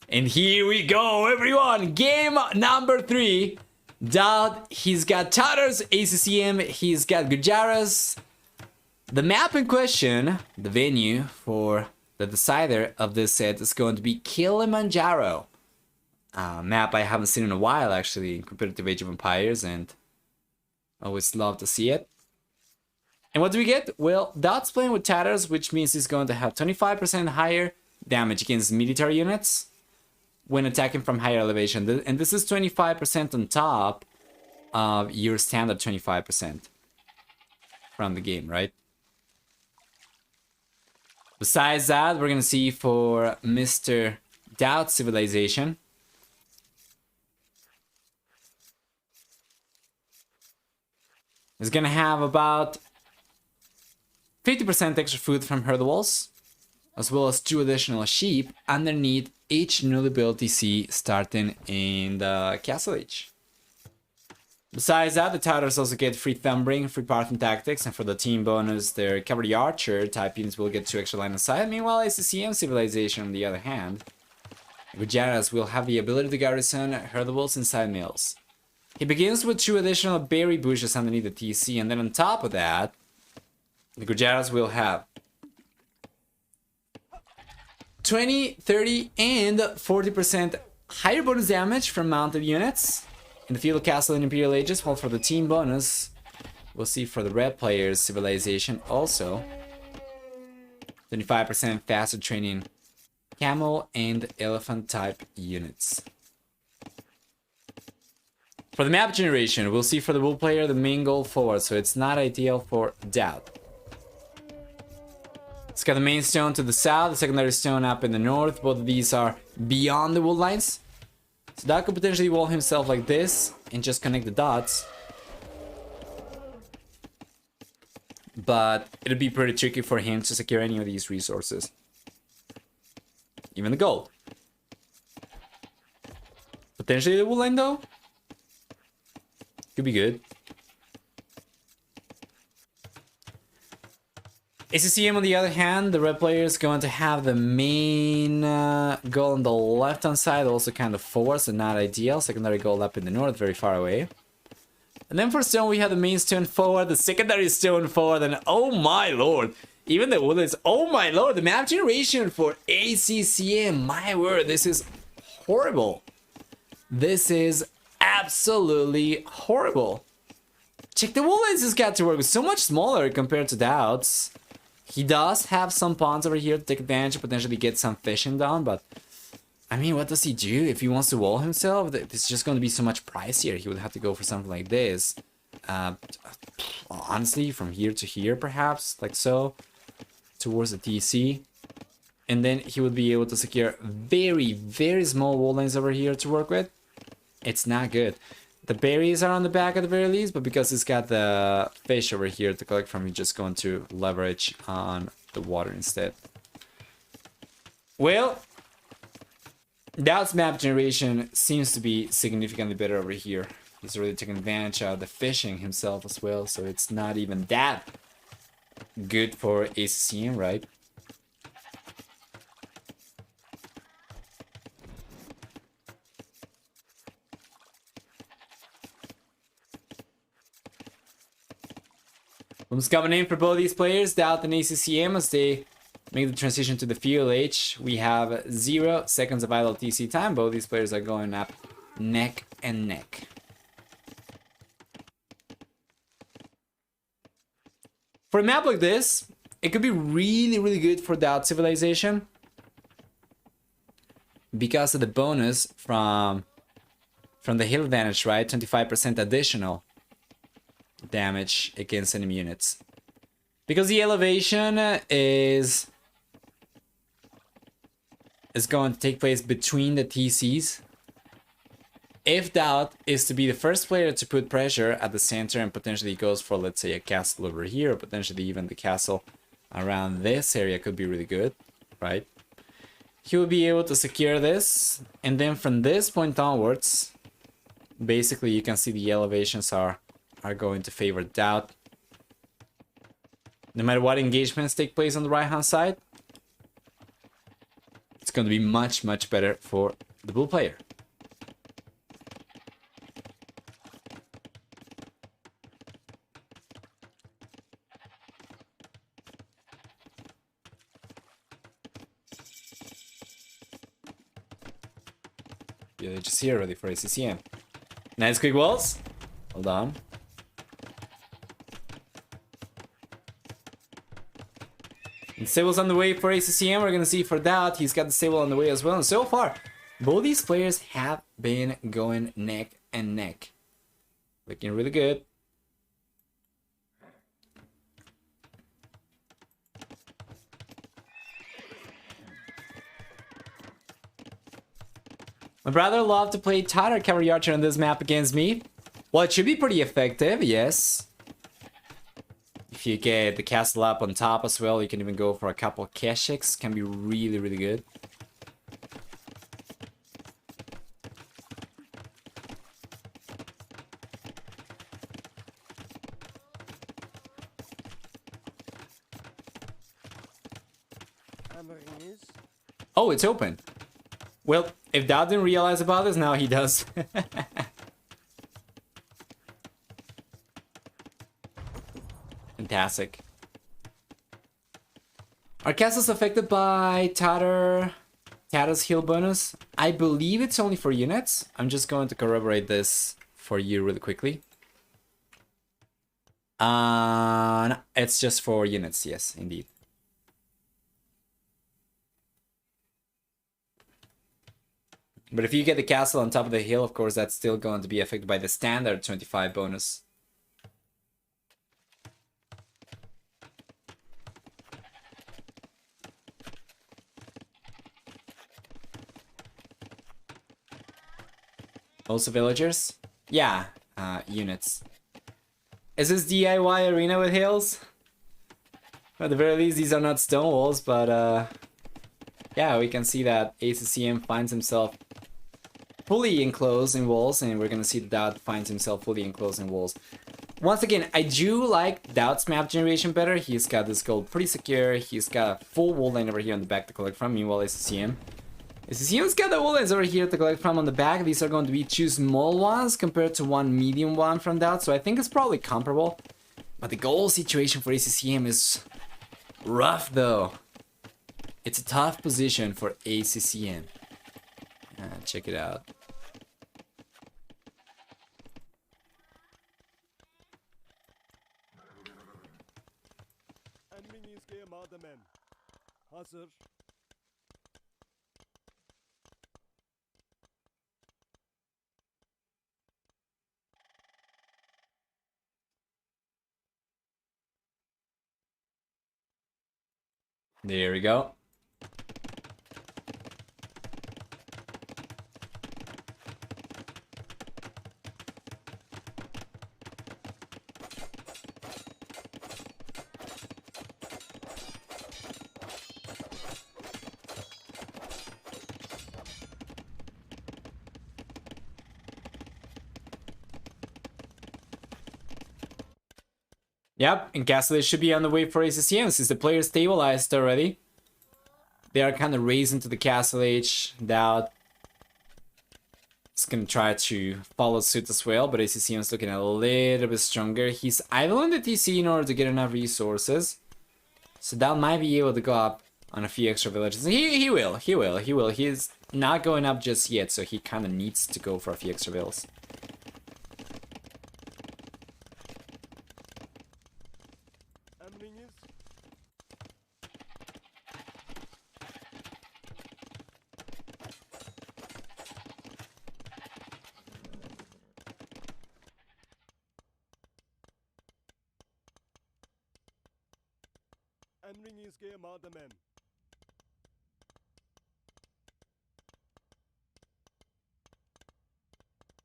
S1: And here we go, everyone! Game number 3. DauT, he's got Tatars, ACCM, he's got Gujaras. The map in question, the venue for the decider of this set, is going to be Kilimanjaro. Map I haven't seen in a while, actually, in competitive Age of Empires, and always love to see it. And what do we get? Well, DauT's playing with Tatars, which means he's going to have 25% higher damage against military units when attacking from higher elevation. And this is 25% on top of your standard 25% from the game, right? Besides that, we're gonna see for Mr. DauT Civilization. He's gonna have about 50% extra food from herd walls, as well as 2 additional sheep underneath each newly built TC starting in the Castle Age. Besides that, the Tatars also get free Thumbring, free Parthian Tactics, and for the team bonus, their Cavalry Archer type units will get 2 extra line of sight. Meanwhile, ACCM Civilization, on the other hand, Gujaras will have the ability to garrison herdables inside mills. He begins with 2 additional berry bushes underneath the TC, and then on top of that, The Gujaras will have 20, 30, and 40% higher bonus damage from mounted units in the Feudal Castle and Imperial Ages, while for the team bonus, we'll see for the red players, Civilization also 25% faster training camel and elephant type units. For the map generation, we'll see for the bull player the main goal forward, so it's not ideal for DauT. It's got the main stone to the south, the secondary stone up in the north. Both of these are beyond the wood lines. So DauT could potentially wall himself like this and just connect the dots. But it'll be pretty tricky for him to secure any of these resources. Even the gold. Potentially the wood line though. Could be good. ACCM on the other hand, the red player is going to have the main goal on the left hand side, also kind of forward, so not ideal. Secondary goal up in the north, very far away. And then for stone, we have the main stone forward, the secondary stone forward, and oh my lord, even the wood is, oh my lord, the map generation for ACCM, my word, this is horrible. This is absolutely horrible. Check the wool lines he's got to work with, so much smaller compared to DauT's. He does have some pawns over here to take advantage and potentially get some fishing done, but I mean, what does he do if he wants to wall himself? It's just going to be so much pricier. He would have to go for something like this. Honestly, from here to here, perhaps, like so, towards the TC. And then he would be able to secure very, very small wall lines over here to work with. It's not good. The berries are on the back at the very least, but because it's got the fish over here to collect from, he's just going to leverage on the water instead. Well, DauT's map generation seems to be significantly better over here. He's really taking advantage of the fishing himself as well, so it's not even that good for ACCM, right? What's coming in for both these players, DauT and ACCM, as they make the transition to the Feudal Age. We have 0 seconds of idle TC time. Both these players are going up neck and neck. For a map like this, it could be really, really good for DauT Civilization because of the bonus from the hill advantage, right? 25% additional damage against enemy units. Because the elevation is going to take place between the TCs. If DauT is to be the first player to put pressure at the center and potentially goes for, let's say, a castle over here, or potentially even the castle around this area could be really good, right? He will be able to secure this, and then from this point onwards, basically you can see the elevations are going to favor DauT. No matter what engagements take place on the right hand side, it's going to be much, much better for the blue player. Yeah, they're just here ready for ACCM. Nice quick walls. Hold on. And Sable's on the way for ACCM. We're going to see for DauT. He's got the Sable on the way as well. And so far, both these players have been going neck and neck. Looking really good. My brother loved to play Tatar Cavalry Archer on this map against me. Well, it should be pretty effective, yes. If you get the castle up on top as well, you can even go for a couple of Keshiks. Can be really, really good. Oh, it's open. Well, if DauT didn't realize about this, now he does. Fantastic. Are castles affected by Tata's heal bonus? I believe it's only for units. I'm just going to corroborate this for you really quickly. No, it's just for units, yes, indeed. But if you get the castle on top of the hill, of course, that's still going to be affected by the standard 25 bonus. Also villagers? Yeah, units. Is this DIY arena with hills? At the very least, these are not stone walls, but yeah, we can see that ACCM finds himself fully enclosed in walls, and we're gonna see that DauT finds himself fully enclosed in walls. Once again, I do like DauT's map generation better. He's got this gold pretty secure. He's got a full wall line over here on the back to collect from. Meanwhile, ACCM's got the wall lines over here to collect from on the back. These are going to be two small ones compared to one medium one from DauT, so I think it's probably comparable. But the goal situation for ACCM is rough, though. It's a tough position for ACCM. Check it out. There we go. Yep, and Castle should be on the way for ACCM since the player stabilized already. They are kind of raising to the Castle Age. DauT is going to try to follow suit as well, but ACCM is looking a little bit stronger. He's idling the TC in order to get enough resources. So DauT might be able to go up on a few extra villages. He will. He's not going up just yet, so he kind of needs to go for a few extra villas.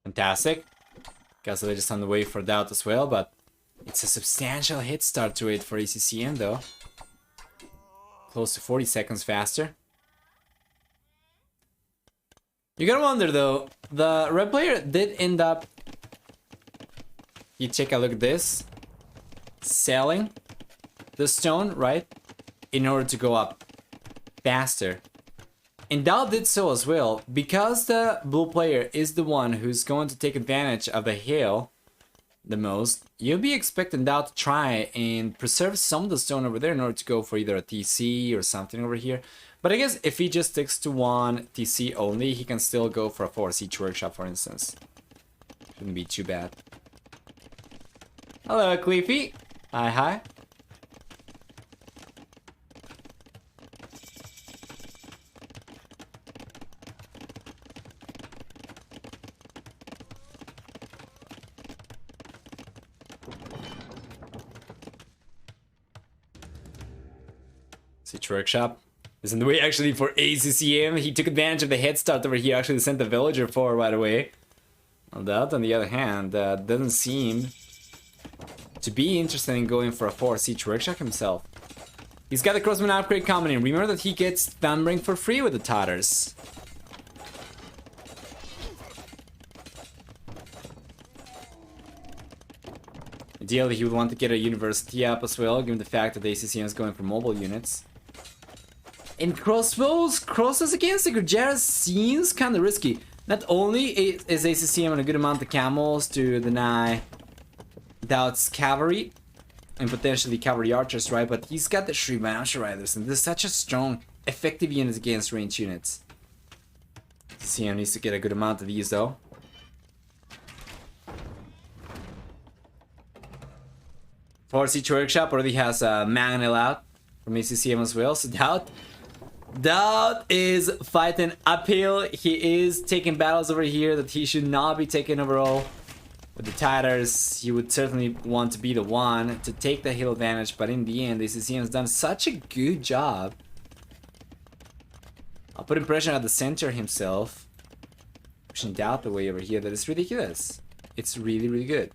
S1: Fantastic. Castle is on the way for DauT as well, but it's a substantial hit start to it for ACCM though. Close to 40 seconds faster. You gotta wonder though, the red player did end up, you take a look at this, selling the stone, right, in order to go up faster. And DauT did so as well, because the blue player is the one who's going to take advantage of the hill the most. You'll be expecting DauT to try and preserve some of the stone over there in order to go for either a TC or something over here. But I guess if he just sticks to one TC only, he can still go for a 4 Siege Workshop, for instance. Shouldn't be too bad. Hello, Cleefy. Hi. Siege Workshop is in the way actually for ACCM. He took advantage of the head start over here, actually sent the villager forward right away. Well, DauT, on the other hand, doesn't seem to be interested in going for a 4 Siege Workshop himself. He's got the Crossman upgrade coming in. Remember that he gets Thumbring for free with the Tatters. Ideally, he would want to get a University up as well, given the fact that the ACCM is going for mobile units. In crosses against the Gurjara seems kind of risky. Not only is ACCM on a good amount of camels to deny DauT's cavalry, and potentially cavalry archers, right? But he's got the Shrivansha Riders, and this is such a strong, effective unit against ranged units. CM needs to get a good amount of these, though. For Siege Workshop already has a Magnel out from ACCM as well, so DauT is fighting uphill. He is taking battles over here that he should not be taking overall. With the Tatars, he would certainly want to be the one to take the hill advantage, but in the end, ACCM has done such a good job. I'll put impression at the center himself, pushing DauT away over here. That is ridiculous. It's really, really good.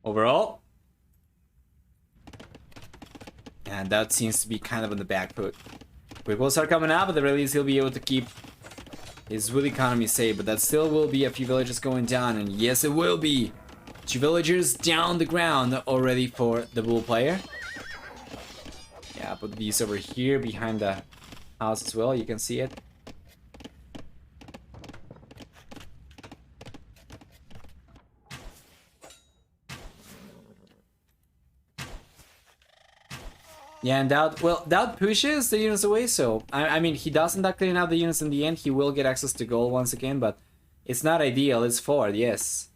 S1: Overall, and that seems to be kind of on the back foot. Quick will start coming out, but the release he'll be able to keep his wood economy safe, but that still will be a few villagers going down, and yes, it will be 2 villagers down the ground already for the bull player. Yeah, put these over here behind the house as well. You can see it. Yeah, and DauT pushes the units away, so I mean, he does end up clearing out the units in the end. He will get access to gold once again, but it's not ideal. It's forward, yes.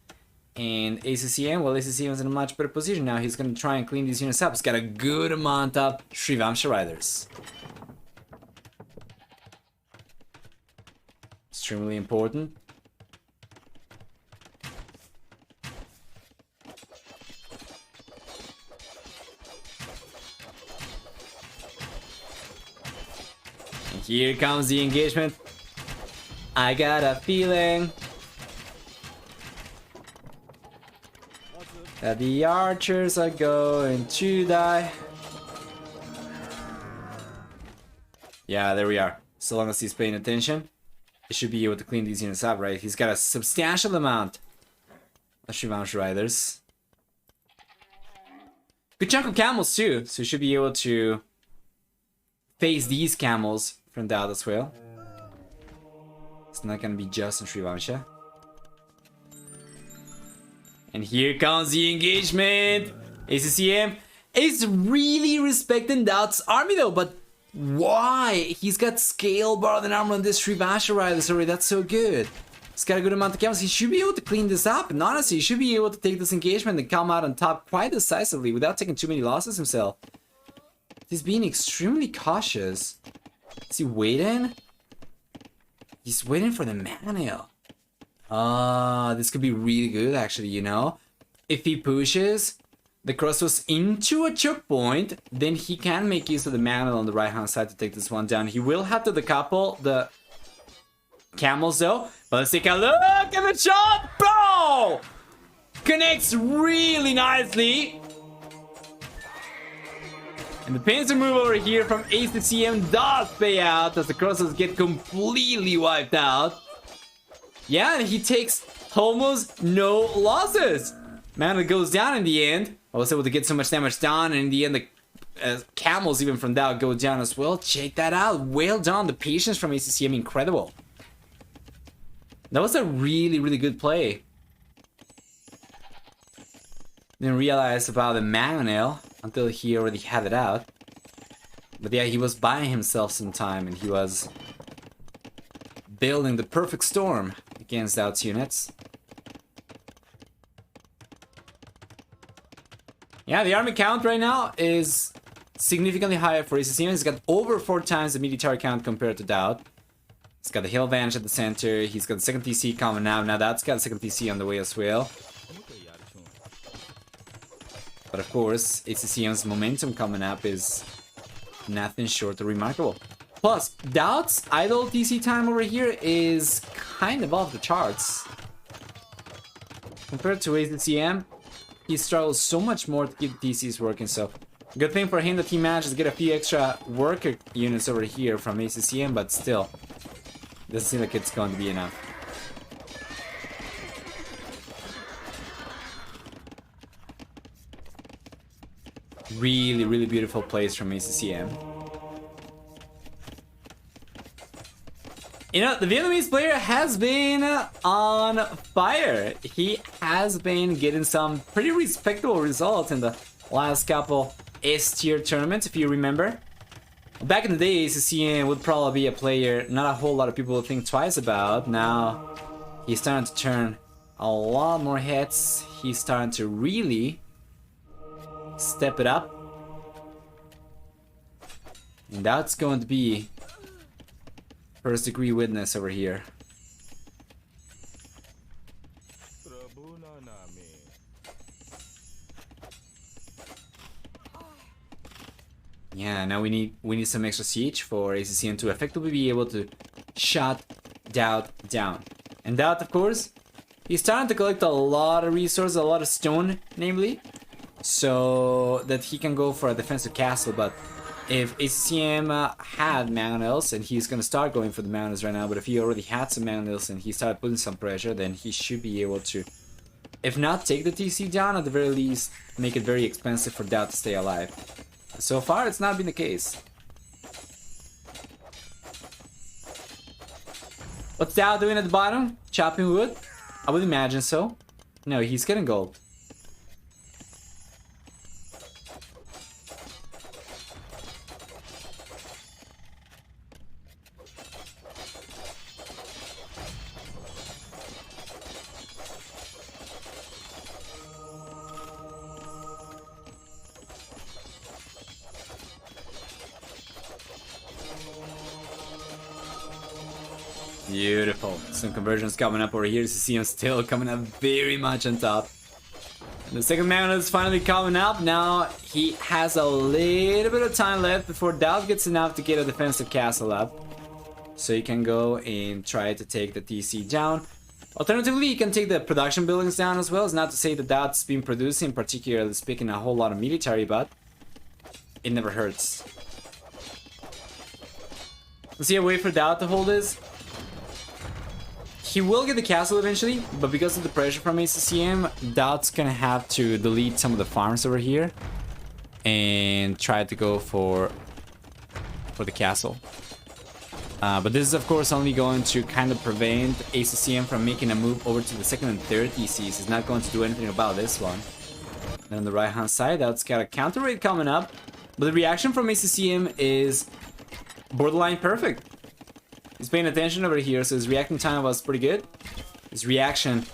S1: And ACCM, well, ACCM is in a much better position now. He's going to try and clean these units up. He's got a good amount of Shrivansha Riders. Extremely important. Here comes the engagement. I got a feeling that the archers are going to die. Yeah, there we are. So long as he's paying attention, he should be able to clean these units up, right? He's got a substantial amount of Shrivansha Riders. Good chunk of camels too, so he should be able to face these camels from DauT as well. It's not gonna be just in Shrivansha. And here comes the engagement. ACCM is really respecting DauT's army though, but why? He's got scale bar than armor on this Shrivansha Rider already. That's so good. He's got a good amount of camels. He should be able to clean this up, and honestly, he should be able to take this engagement and come out on top quite decisively without taking too many losses himself. He's being extremely cautious. Is he waiting? He's waiting for the manual. This could be really good actually, you know? If he pushes the crossbows into a choke point, then he can make use of the manual on the right hand side to take this one down. He will have to decouple the camels though. But let's take a look at the shot! Bro! Connects really nicely. And the pincer move over here from ACCM does pay out as the crossbows get completely wiped out. Yeah, and he takes almost no losses. Man, it goes down in the end. I was able to get so much damage down, and in the end, the camels even from DauT go down as well. Check that out. Well done. The patience from ACCM, incredible. That was a really, really good play. Didn't realize about the manual until he already had it out. But yeah, he was buying himself some time, and he was building the perfect storm against DauT's units. Yeah, the army count right now is significantly higher for ACCM. He's got over 4 times the military count compared to DauT. He's got the hill advantage at the center. He's got the second TC coming out. Now DauT's got a second TC on the way as well. But of course, ACCM's momentum coming up is nothing short of remarkable. Plus, DauT's idle TC time over here is kind of off the charts. Compared to ACCM, he struggles so much more to keep TCs working, so Good thing for him that he managed to get a few extra worker units over here from ACCM, but still, doesn't seem like it's going to be enough. Really, really beautiful plays from ACCM. You know, the Vietnamese player has been on fire. He has been getting some pretty respectable results in the last couple S-tier tournaments, if you remember. Back in the day, ACCM would probably be a player not a whole lot of people would think twice about. Now, he's starting to turn a lot more heads. He's starting to really step it up. And that's going to be first degree witness over here. Yeah, now we need some extra siege for ACCM to effectively be able to shut DauT down. And DauT, of course, he's starting to collect a lot of resources, a lot of stone, namely, so that he can go for a defensive castle. But if ACCM had mangonels, and he's gonna start going for the mangonels right now, but if he already had some mangonels and he started putting some pressure, then he should be able to, if not take the TC down, at the very least make it very expensive for DauT to stay alive. So far, it's not been the case. What's DauT doing at the bottom? Chopping wood? I would imagine so. No, he's getting gold. Beautiful. Some conversions coming up over here. ACCM still coming up very much on top. And the second mana is finally coming up. Now he has a little bit of time left before DauT gets enough to get a defensive castle up. So he can go and try to take the TC down. Alternatively, he can take the production buildings down as well. It's not to say that DauT's been producing, particularly speaking, a whole lot of military, but it never hurts. Let's see a way for DauT to hold this. He will get the castle eventually, but because of the pressure from ACCM, DauT's gonna have to delete some of the farms over here and try to go for the castle. But this is of course only going to kind of prevent ACCM from making a move over to the second and third TCs. It's not going to do anything about this one. Then on the right hand side, DauT's got a counter raid coming up, but the reaction from ACCM is borderline perfect. He's paying attention over here, so his reacting time was pretty good. His reaction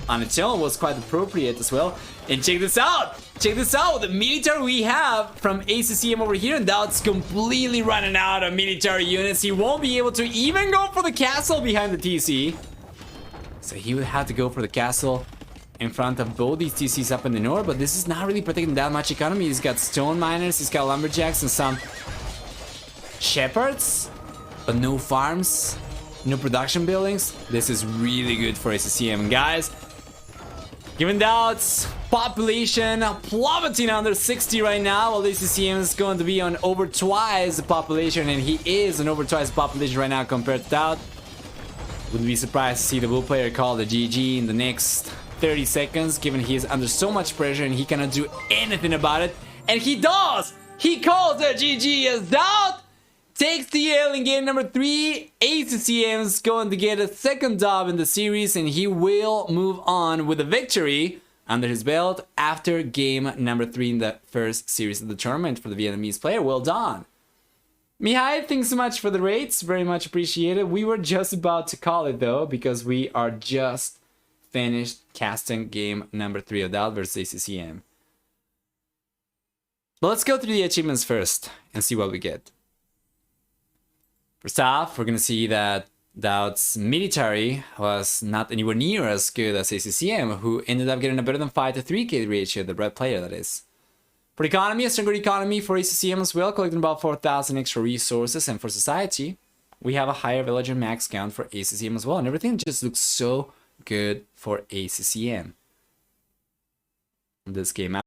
S1: on its own was quite appropriate as well. And check this out! Check this out! The military we have from ACCM over here, and DauT's completely running out of military units. He won't be able to even go for the castle behind the TC. So he would have to go for the castle in front of both these TCs up in the north, but this is not really protecting that much economy. He's got stone miners, he's got lumberjacks, and some shepherds. But no farms, no production buildings. This is really good for ACCM. And guys, given DauT's population plummeting under 60 right now, while ACCM is going to be on over twice the population, and he is on over twice the population right now compared to DauT. Wouldn't be surprised to see the Blue player call the GG in the next 30 seconds, given he is under so much pressure and he cannot do anything about it. And he does! He calls the GG as DauT takes the L in game number 3. ACCM is going to get a second dub in the series, and he will move on with a victory under his belt after game number 3 in the first series of the tournament for the Vietnamese player. Well done. Mihai, thanks so much for the rates. Very much appreciated. We were just about to call it though, because we are just finished casting game number 3 of DauT versus ACCM. But let's go through the achievements first and see what we get. First off, we're going to see that DauT's military was not anywhere near as good as ACCM, who ended up getting a better than 5 to 3k ratio, the red player that is. For economy, a stronger economy for ACCM as well, collecting about 4,000 extra resources, and for society, we have a higher villager max count for ACCM as well, and everything just looks so good for ACCM. This game